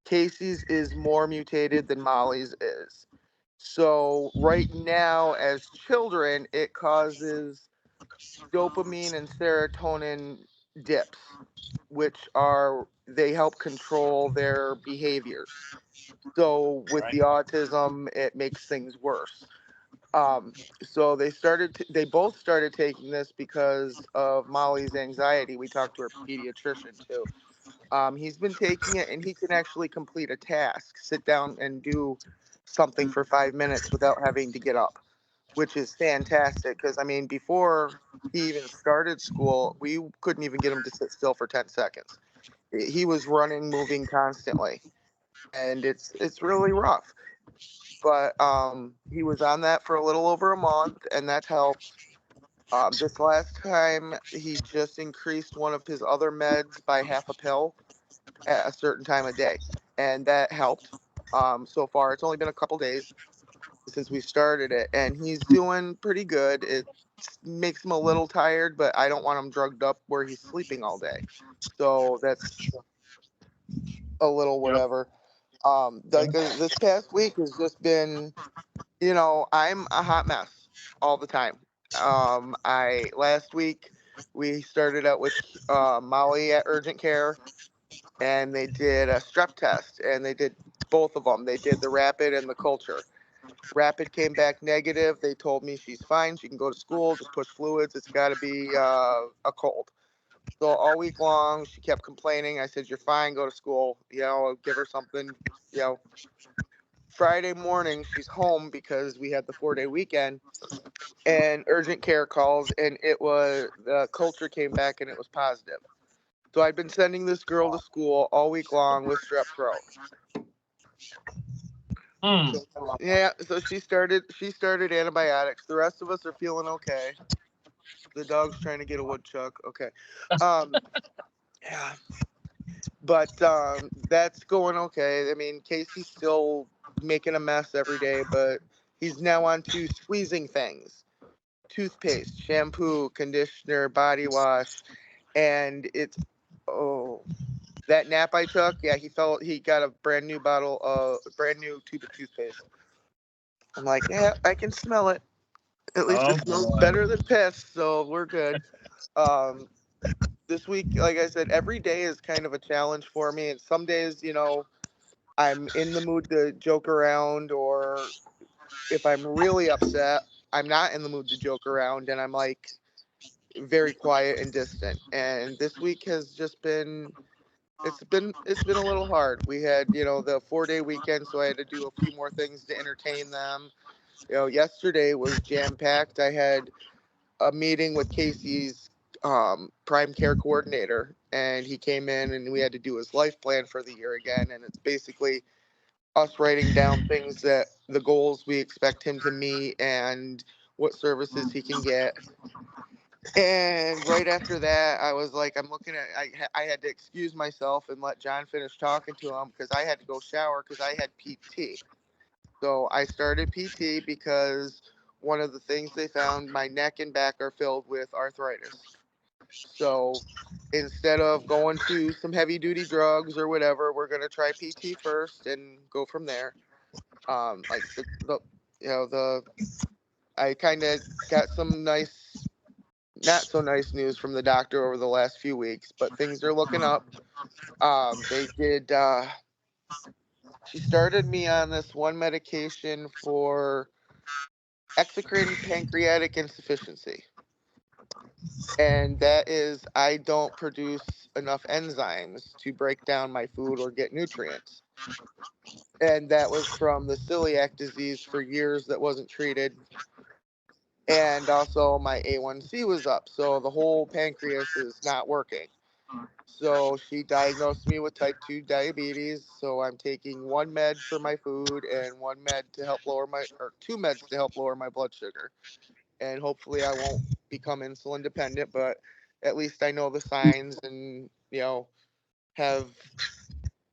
Casey's is more mutated than Molly's is. So right now, as children, it causes dopamine and serotonin dips, which they help control their behaviors. So with the autism, it makes things worse. So they both started taking this because of Molly's anxiety. We talked to her pediatrician too. He's been taking it, and he can actually complete a task, sit down and do something for 5 minutes without having to get up, which is fantastic. Because I mean, before he even started school, we couldn't even get him to sit still for 10 seconds. He was running, moving constantly, and it's really rough. but he was on that for a little over a month, and that helped. This last time, he just increased one of his other meds by half a pill at a certain time of day, and that helped. So far, it's only been a couple days since we started it, and he's doing pretty good. It makes him a little tired, but I don't want him drugged up where he's sleeping all day. So that's a little whatever. This past week has just been, I'm a hot mess all the time. I last week we started out with Molly at urgent care, and they did a strep test, and they did both of them. They did the rapid and the culture. Rapid came back negative. They told me she's fine. She can go to school. Just push fluids. It's got to be a cold. So all week long, she kept complaining. I said, "You're fine. Go to school. Give her something." Friday morning, she's home because we had the 4-day weekend, and urgent care calls, and the culture came back and it was positive. So I'd been sending this girl to school all week long with strep throat. Yeah, so she started antibiotics. The rest of us are feeling okay. The dog's trying to get a woodchuck. Okay. Yeah. But that's going okay. I mean, Casey's still making a mess every day, but he's now on to squeezing things. Toothpaste, shampoo, conditioner, body wash, and that nap I took, yeah, he got a brand new tube of toothpaste. I'm like, yeah, I can smell it. At least it smells better than piss, so we're good. This week, like I said, every day is kind of a challenge for me, and some days, I'm in the mood to joke around, or if I'm really upset, I'm not in the mood to joke around, and I'm like very quiet and distant. And this week has just been it's been a little hard. We had, the 4-day weekend, so I had to do a few more things to entertain them. Yesterday was jam packed. I had a meeting with Casey's prime care coordinator, and he came in and we had to do his life plan for the year again. And it's basically us writing down the goals we expect him to meet and what services he can get. And right after that, I was like, I had to excuse myself and let John finish talking to him because I had to go shower because I had PT. So I started PT because one of the things they found, my neck and back are filled with arthritis. So instead of going to some heavy duty drugs or whatever, we're going to try PT first and go from there. I kind of got some not so nice news from the doctor over the last few weeks, but things are looking up. She started me on this one medication for exocrine pancreatic insufficiency. And that is, I don't produce enough enzymes to break down my food or get nutrients. And that was from the celiac disease for years that wasn't treated. And also my A1C was up. So the whole pancreas is not working. So she diagnosed me with type 2 diabetes. So I'm taking one med for my food and two meds to help lower my blood sugar. And hopefully I won't become insulin dependent, but at least I know the signs and, have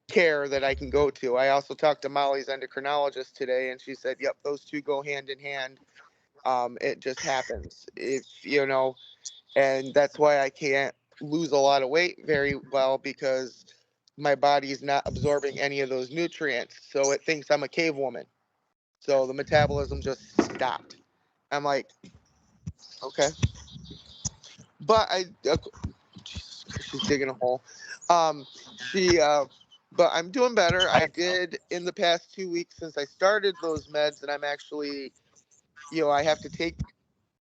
care that I can go to. I also talked to Molly's endocrinologist today, and she said, yep, those two go hand in hand. It just happens. And that's why I can't lose a lot of weight very well, because my body is not absorbing any of those nutrients. So it thinks I'm a cave woman. So the metabolism just stopped. I'm like, okay. But she's digging a hole. But I'm doing better. I did in the past 2 weeks since I started those meds, and I'm actually, I have to take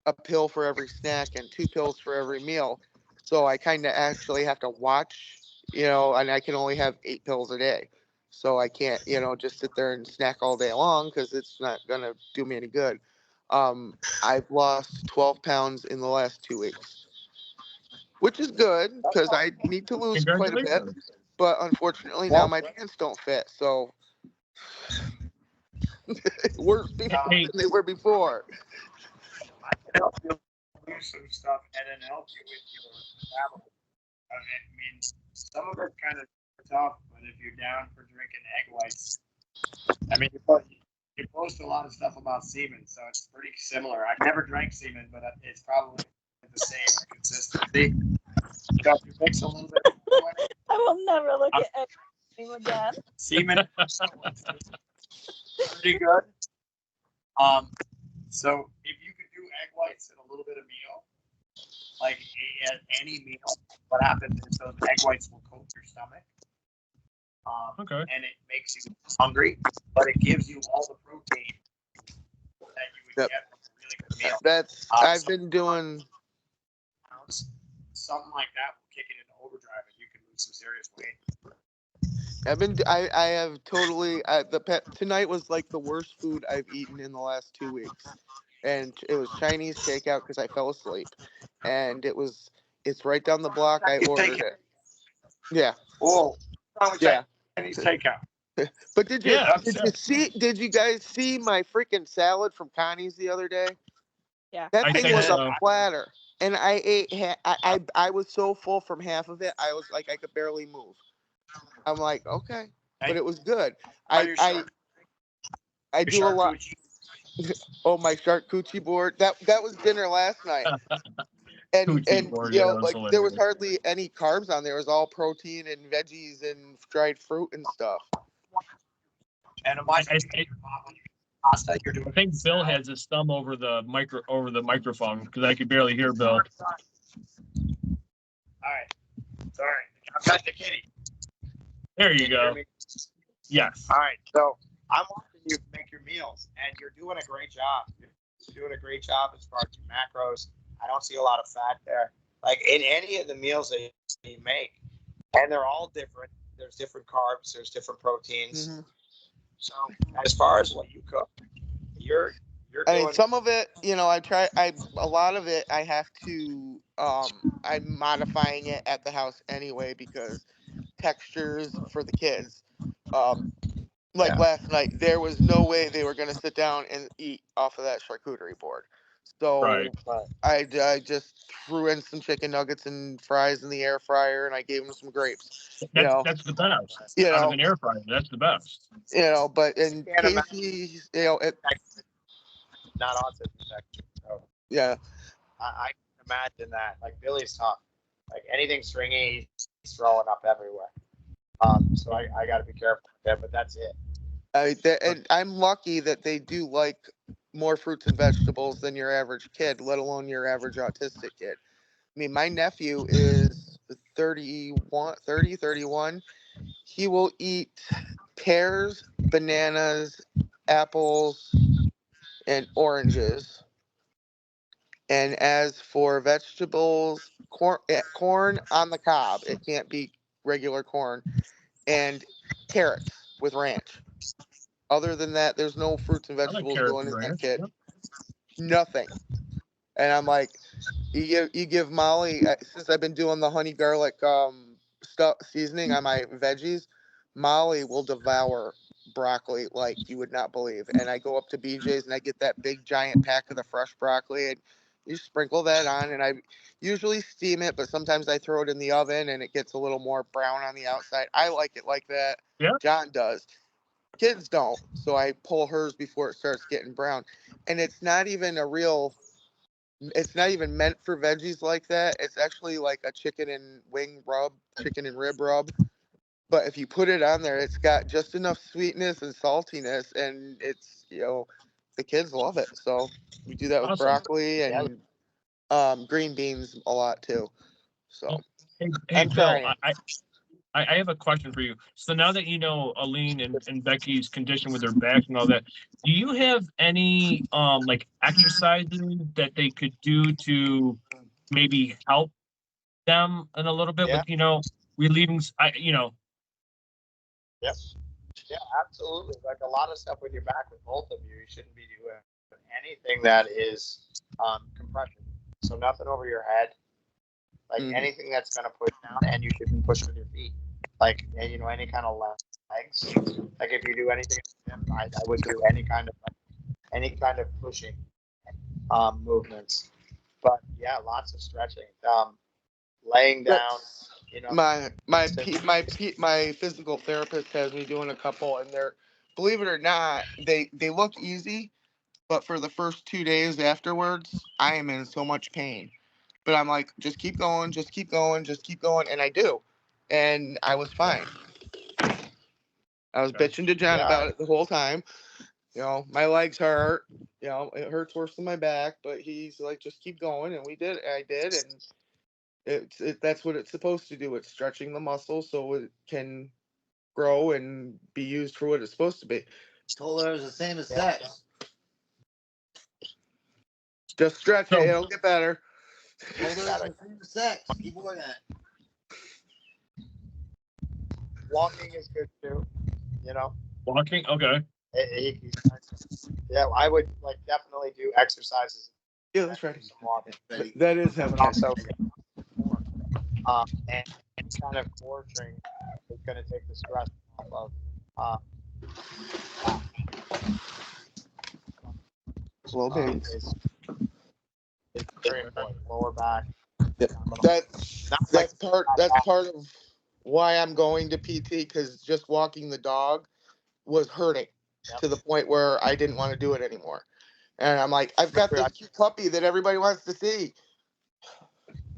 a pill for every snack and 2 pills for every meal. So I kind of actually have to watch, and I can only have 8 pills a day. So I can't, just sit there and snack all day long because it's not going to do me any good. I've lost 12 pounds in the last 2 weeks, which is good because I need to lose quite a bit. But unfortunately, now my pants don't fit. So Worse people Hey. than they were before. I can help you lose some stuff and then help you with your travel. I mean, some of it's kind of tough, but if you're down for drinking egg whites, I mean, you post a lot of stuff about semen, so it's pretty similar. I've never drank semen, but it's probably the same consistency. So if you mix a little bit of egg white, I will never look at anything again. semen is pretty good. So if you could do egg whites and a little bit of meal, like at any meal, what happens is those egg whites will coat your stomach. Okay. And it makes you hungry, but it gives you all the protein that you would Yep. get from a really good meal. That's I've been doing. Something like that will kick it into overdrive, and you can lose some serious weight. I have totally. Tonight was like the worst food I've eaten in the last 2 weeks, and it was Chinese takeout because I fell asleep, and it's right down the block. I ordered it. Yeah. Oh, Yeah. Chinese takeout. But did Yeah. Did you guys see my freaking salad from Connie's the other day? Yeah. That I thing think was so. a platter, and I ate. I was so full from half of it. I was like I could barely move. I'm like okay, but it was good. I do a lot. Oh, my charcuterie board. That was dinner last night. And Coochie board, you yeah, know, that was like there was hilarious. hardly any carbs on there. It was all protein and veggies and dried fruit and stuff. And I you're doing. think Bill has his thumb over the microphone because I could barely hear Bill. All right. Sorry. I'm cutting the kitty. There you Can you go. hear me? Yes. All right. So I'm watching you make your meals, and you're doing a great job. You're doing a great job as far as your macros. I don't see a lot of fat there. Like in any of the meals that you make, and they're all different. There's different carbs. There's different proteins. Mm-hmm. So as far as what you cook, you're I doing. mean, some of it, you know, a lot of it, I have to, I'm modifying it at the house anyway because textures for the kids. Like last night, there was no way they were going to sit down and eat off of that charcuterie board. So Right. I just threw in some chicken nuggets and fries in the air fryer, and I gave them some grapes. That's the best. You Out of know, an air fryer, that's the best. you know, but in Can't imagine. Casey, you know, Not autism section. So yeah. I can imagine that. Like Billy's tough. Like anything stringy, he's throwing up everywhere. So I got to be careful with that. But that's it. And I'm lucky that they do like more fruits and vegetables than your average kid, let alone your average autistic kid. I mean, my nephew is 31. He will eat pears, bananas, apples, and oranges. And as for vegetables, corn on the cob. It can't be regular corn. And carrots with ranch. Other than that, there's no fruits and I like vegetables carrots going and in that ranch. kid. Yep. Nothing. And I'm like, you give Molly, since I've been doing the honey garlic stuff seasoning on my veggies, Molly will devour broccoli like you would not believe. And I go up to BJ's and I get that big giant pack of the fresh broccoli and you sprinkle that on, and I usually steam it, but sometimes I throw it in the oven and it gets a little more brown on the outside. I like it like that. Yeah. John does. Kids don't, so I pull hers before it starts getting brown. And it's not even meant for veggies like that. It's actually like a chicken and rib rub. But if you put it on there, it's got just enough sweetness and saltiness, and it's, you know, the kids love it. So we do that with Awesome. broccoli and green beans a lot too. So Hey, I'm Bill, trying. I have a question for you. So now that you know Aline and Becky's condition with their back and all that, do you have any like exercises that they could do to maybe help them in a little bit with, you know, relieving, Yep. Yeah, absolutely. Like a lot of stuff with your back with both of you, you shouldn't be doing anything that is compression. So nothing over your head. Like anything that's going to push down, and you should be pushing with your feet. Like, and, you know, any kind of legs. Like if you do anything, I would do any kind of pushing movements. But yeah, lots of stretching. Laying down. That's- You know, my physical therapist has me doing a couple, and they're, believe it or not, they look easy, but for the first 2 days afterwards, I am in so much pain. But I'm like, just keep going, just keep going, just keep going, and I do, and I was fine. I was bitching to Jen about it the whole time. You know, my legs hurt. You know, it hurts worse than my back, but he's like, just keep going, and we did. I did, and that's what it's supposed to do. It's stretching the muscle so it can grow and be used for what it's supposed to be. Told her it was the same as sex. Just stretch it; it'll get better. Told her it was the same as sex. Keep working at it. walking is good too. You know. Walking, okay. Yeah, I would like definitely do exercises. Yeah, that's right. Walking. That is him. But also, and any kind of core training is going to take the stress off of. Slow pace. It's very important. Lower back. That's part of why I'm going to PT, because just walking the dog was hurting to the point where I didn't want to do it anymore. And I'm like, I've got this cute puppy that everybody wants to see.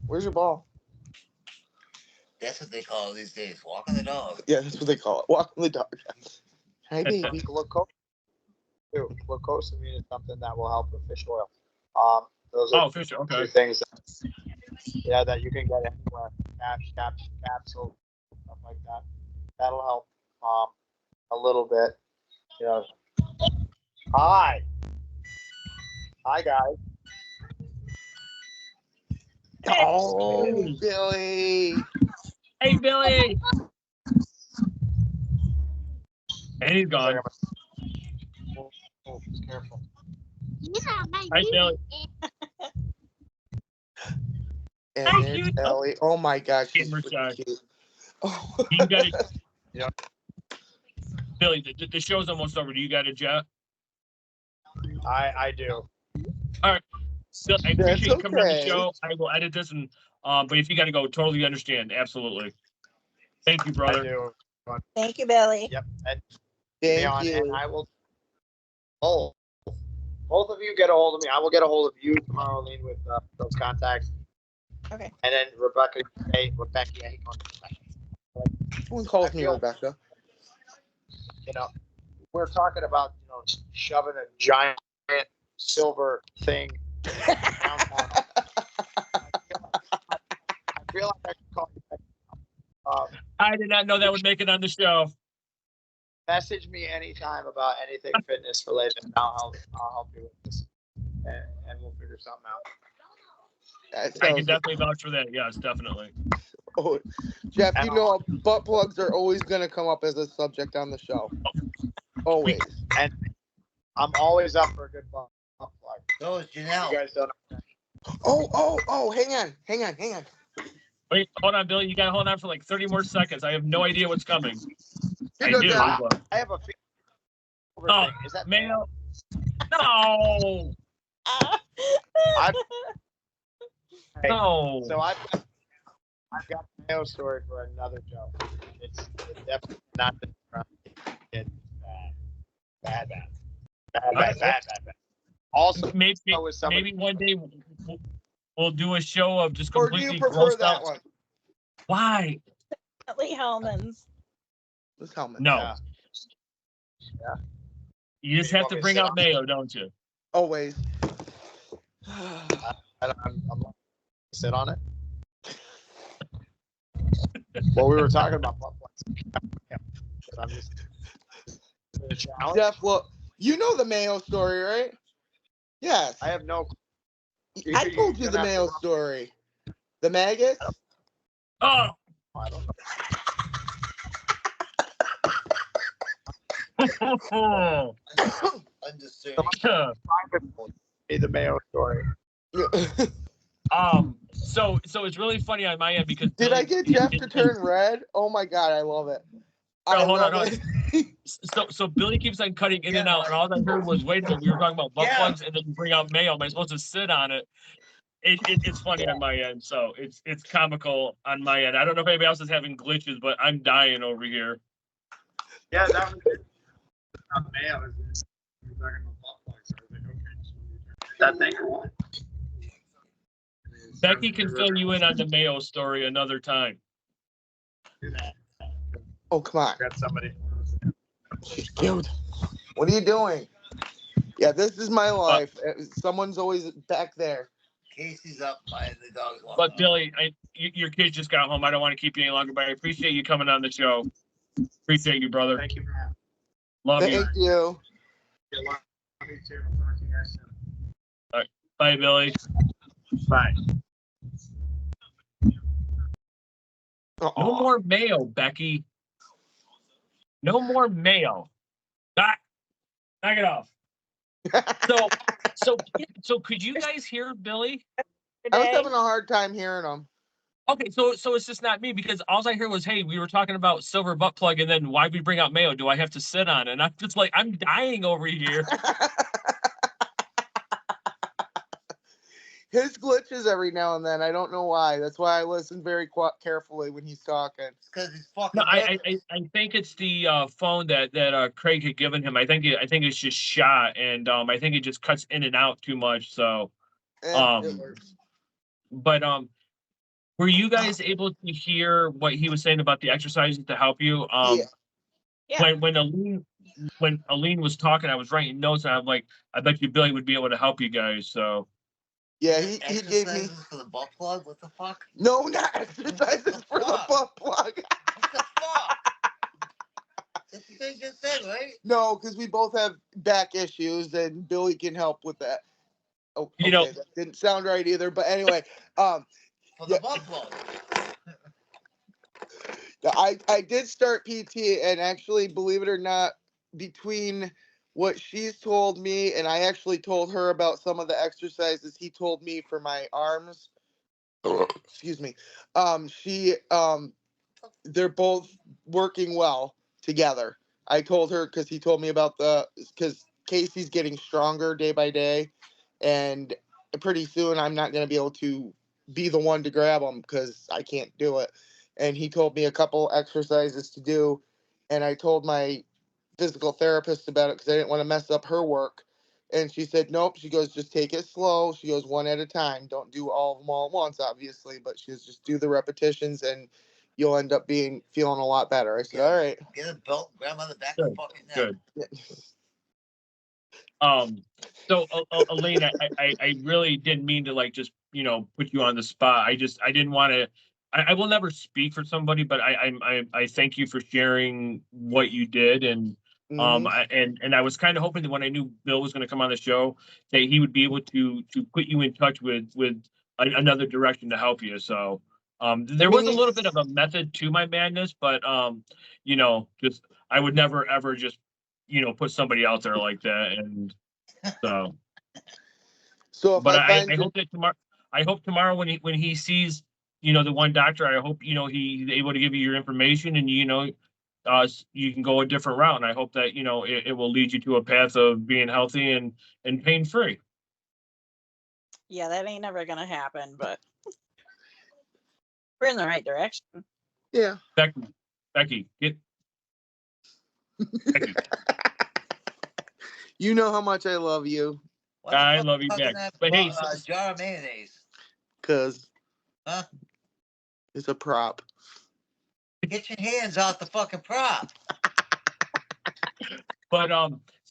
Where's your ball? That's what they call it these days, walking the dog. Yeah, that's what they call it, walking the dog. Hi, baby. Glucosamine is something that will help with fish oil. Those are fish oil, okay. two things that you can get anywhere. Capsules, stuff like that. That'll help a little bit. You know. Hi guys. Oh, Billy. Hey, Billy. And he's gone. Oh, just careful. Hi, Billy. And it's Ellie. Oh my gosh, she's freaking cute. Oh. You got it. Yeah. Billy, the show's almost over. Do you got a jet? I do. All right. So I appreciate you coming on the show. I will edit this, and but if you got to go, totally understand. Absolutely. Thank you, brother. I do. Thank you, Billy. Yep. And Thank you. And I will. Oh, both of you get a hold of me. I will get a hold of you tomorrow, Lean, with those contacts. Okay. And then Rebecca, Rebecca. Someone calls me Rebecca. You know, we're talking about shoving a giant silver thing downtown. I feel like I should call you back. I did not know that would make it on the show. Message me anytime about anything fitness related, and I'll help you with this, and we'll figure something out. I can definitely vouch for that. Yes, definitely. Oh, Jeff, you know butt plugs are always going to come up as a subject on the show. Always. And I'm always up for a good butt plug. So is Janelle. You guys don't know. Oh, hang on. Wait, hold on, Billy. You got to hold on for like 30 more seconds. I have no idea what's coming. I do. I have a feeling. Oh, is that Mayo? No. No. So I've got a Mayo story for another joke. It's definitely not the it's bad. Also, maybe one day we'll do a show of just completely. Or do you prefer that out. one? Why? Lee Hellman's. This helmet. No. Yeah. You just have to bring out Mayo, don't you? Always. I'm sit on it. Well, we were talking about butt plugs. I'm just Jeff, look, you know the Mayo story, right? Yes. I have no. I told you the Mayo story. The maggots. Oh. I don't know. The Mayo story. So it's really funny on my end because did I get Jeff to turn red? Oh my god, I love it. hold on. love it. So Billy keeps on cutting in and out, and all I heard was, wait a minute, we were talking about butt plugs, and then you bring out mayo. Am I supposed to sit on it? It's funny on my end, so it's comical on my end. I don't know if anybody else is having glitches, but I'm dying over here. Yeah, that was it. Mayo is talking about butt plugs. I was like, okay, that thing or what? Becky can fill you in on the mayo story another time. Oh, come on. Got somebody. She's killed. What are you doing? Yeah, this is my life. Someone's always back there. Casey's up by the dog's walking. But Billy, your kids just got home. I don't want to keep you any longer, but I appreciate you coming on the show. Appreciate you, brother. Thank you for having me. Love you. Thank you. Yeah, love you too. I'll talk to you guys soon. All right. Bye, Billy. Bye. No more mayo, Becky. No more mayo. Knock it off. So could you guys hear Billy? I was having a hard time hearing them. Okay, so it's just not me, because all I heard was, hey, we were talking about silver butt plug, and then why we bring out mayo? Do I have to sit on it? And I'm just like, I'm dying over here. His glitches every now and then. I don't know why. That's why I listen very carefully when he's talking. Because he's fucking. No, I think it's the phone that Craig had given him. I think it's just shot, and I think it just cuts in and out too much. So, It works. but were you guys able to hear what he was saying about the exercises to help you? Yeah. When Aline was talking, I was writing notes, and I'm like, I bet you Billy would be able to help you guys. So. Yeah, he gave me for the butt plug. What the fuck? no, not exercises for the butt plug. What the fuck? That's what they just said, right? No, because we both have back issues, and Billy can help with that. Oh, okay, that didn't sound right either. But anyway, for the butt plug. I did start PT, and actually, believe it or not, between what she's told me, and I actually told her about some of the exercises he told me for my arms. Excuse me. They're both working well together. I told her because he told me about because Casey's getting stronger day by day, and pretty soon I'm not going to be able to be the one to grab him because I can't do it. And he told me a couple exercises to do, and I told my physical therapist about it because I didn't want to mess up her work. And she said, nope. She goes, just take it slow. She goes, one at a time. Don't do all of them all at once, obviously. But she goes, just do the repetitions and you'll end up feeling a lot better. I said, all right. Get a belt, grab on the back of the fucking neck. Good. So Elaine, I really didn't mean to just put you on the spot. I didn't want to. I will never speak for somebody, but I thank you for sharing what you did, and and I was kind of hoping that when I knew Bill was going to come on the show, that he would be able to put you in touch with another direction to help you. So there was a little bit of a method to my madness, but just I would never ever just put somebody out there like that, and so. But I hope that tomorrow. I hope tomorrow when he sees the one doctor, I hope he's able to give you your information, and you can go a different route. And I hope that it will lead you to a path of being healthy and pain free. Yeah, that ain't never gonna happen, but we're in the right direction. Yeah. Becky, get. Becky. You know how much I love you. I love you back. But hey, jar of mayonnaise. Cause it's a prop. Get your hands off the fucking prop. But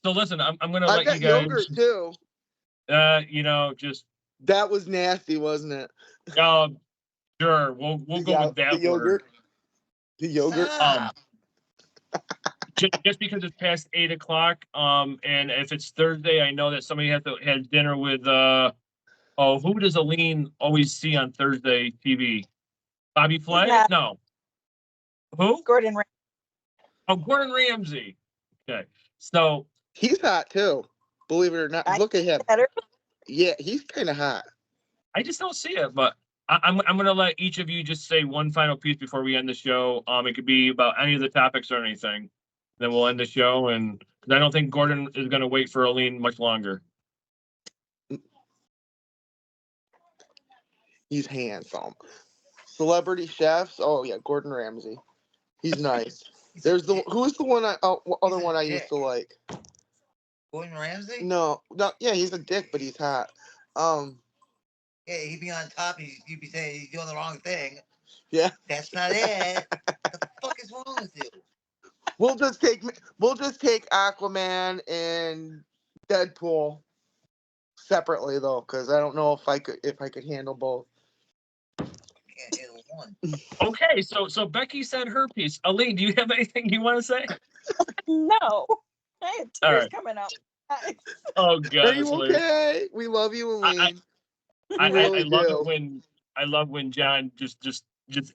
so listen, I'm gonna let you guys. Yogurt too. Just that was nasty, wasn't it? Sure, we'll go with that. The yogurt. The yogurt. Just because it's past 8 o'clock, and if it's Thursday, I know that somebody has dinner with who does Aline always see on Thursday TV? Bobby Flay? Yeah. No. Who? Gordon Ramsay. Oh, Gordon Ramsay. Okay. So he's hot too. Believe it or not. Look at him. Better. Yeah, he's kind of hot. I just don't see it, but I'm gonna let each of you just say one final piece before we end the show. It could be about any of the topics or anything. Then we'll end the show, and because I don't think Gordon is gonna wait for Aline much longer. He's handsome. Celebrity chefs. Oh yeah, Gordon Ramsay. He's nice. There's the who's the one other one I used to like. Gordon Ramsay? No, yeah, he's a dick, but he's hot. Yeah, he'd be on top. You'd be saying he's doing the wrong thing. Yeah. That's not it. What the fuck is wrong with you? We'll just take Aquaman and Deadpool separately though, because I don't know if I could handle both. Can't handle one. Okay, so Becky said her piece. Aline, do you have anything you want to say? No, I had tears coming out. Oh God, are you okay? We love you, Aline. I really love do. it when John just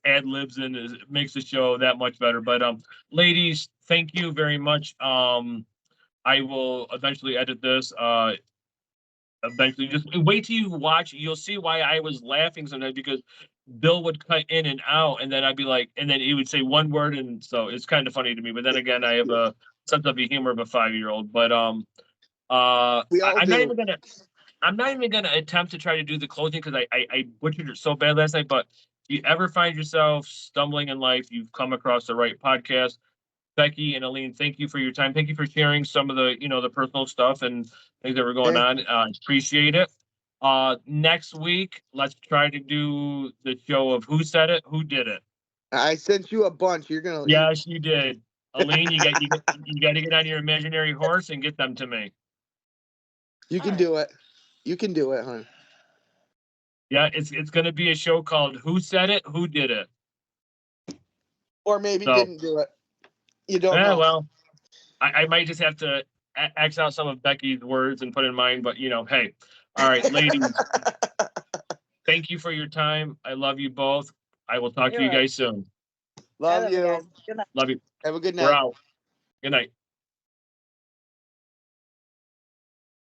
ad libs and it makes the show that much better. But ladies, thank you very much. I will eventually edit this. Eventually, just wait till you watch. You'll see why I was laughing sometimes, because Bill would cut in and out, and then I'd be like, and then he would say one word, and so it's kind of funny to me. But then again, I have a sense of the humor of a 5-year-old. But We all I'm do. not even gonna attempt to try to do the closing because I butchered it so bad last night. But if you ever find yourself stumbling in life, you've come across the right podcast. Becky and Aline, thank you for your time. Thank you for sharing some of the, the personal stuff and things that were going on. Appreciate it. Next week, let's try to do the show of who said it, who did it. I sent you a bunch. You're gonna. Yes, you did. Aline, you got to get on your imaginary horse and get them to me. You can do it. You can do it, hon. Yeah, it's going to be a show called Who Said It, Who Did It. Or maybe didn't do it. You don't know. Well, I might just have to X out some of Becky's words and put in mine, but hey. All right, ladies. Thank you for your time. I love you both. I will talk to you guys soon. Love you. Good night. Love you. Have a good night. We're out. Good night.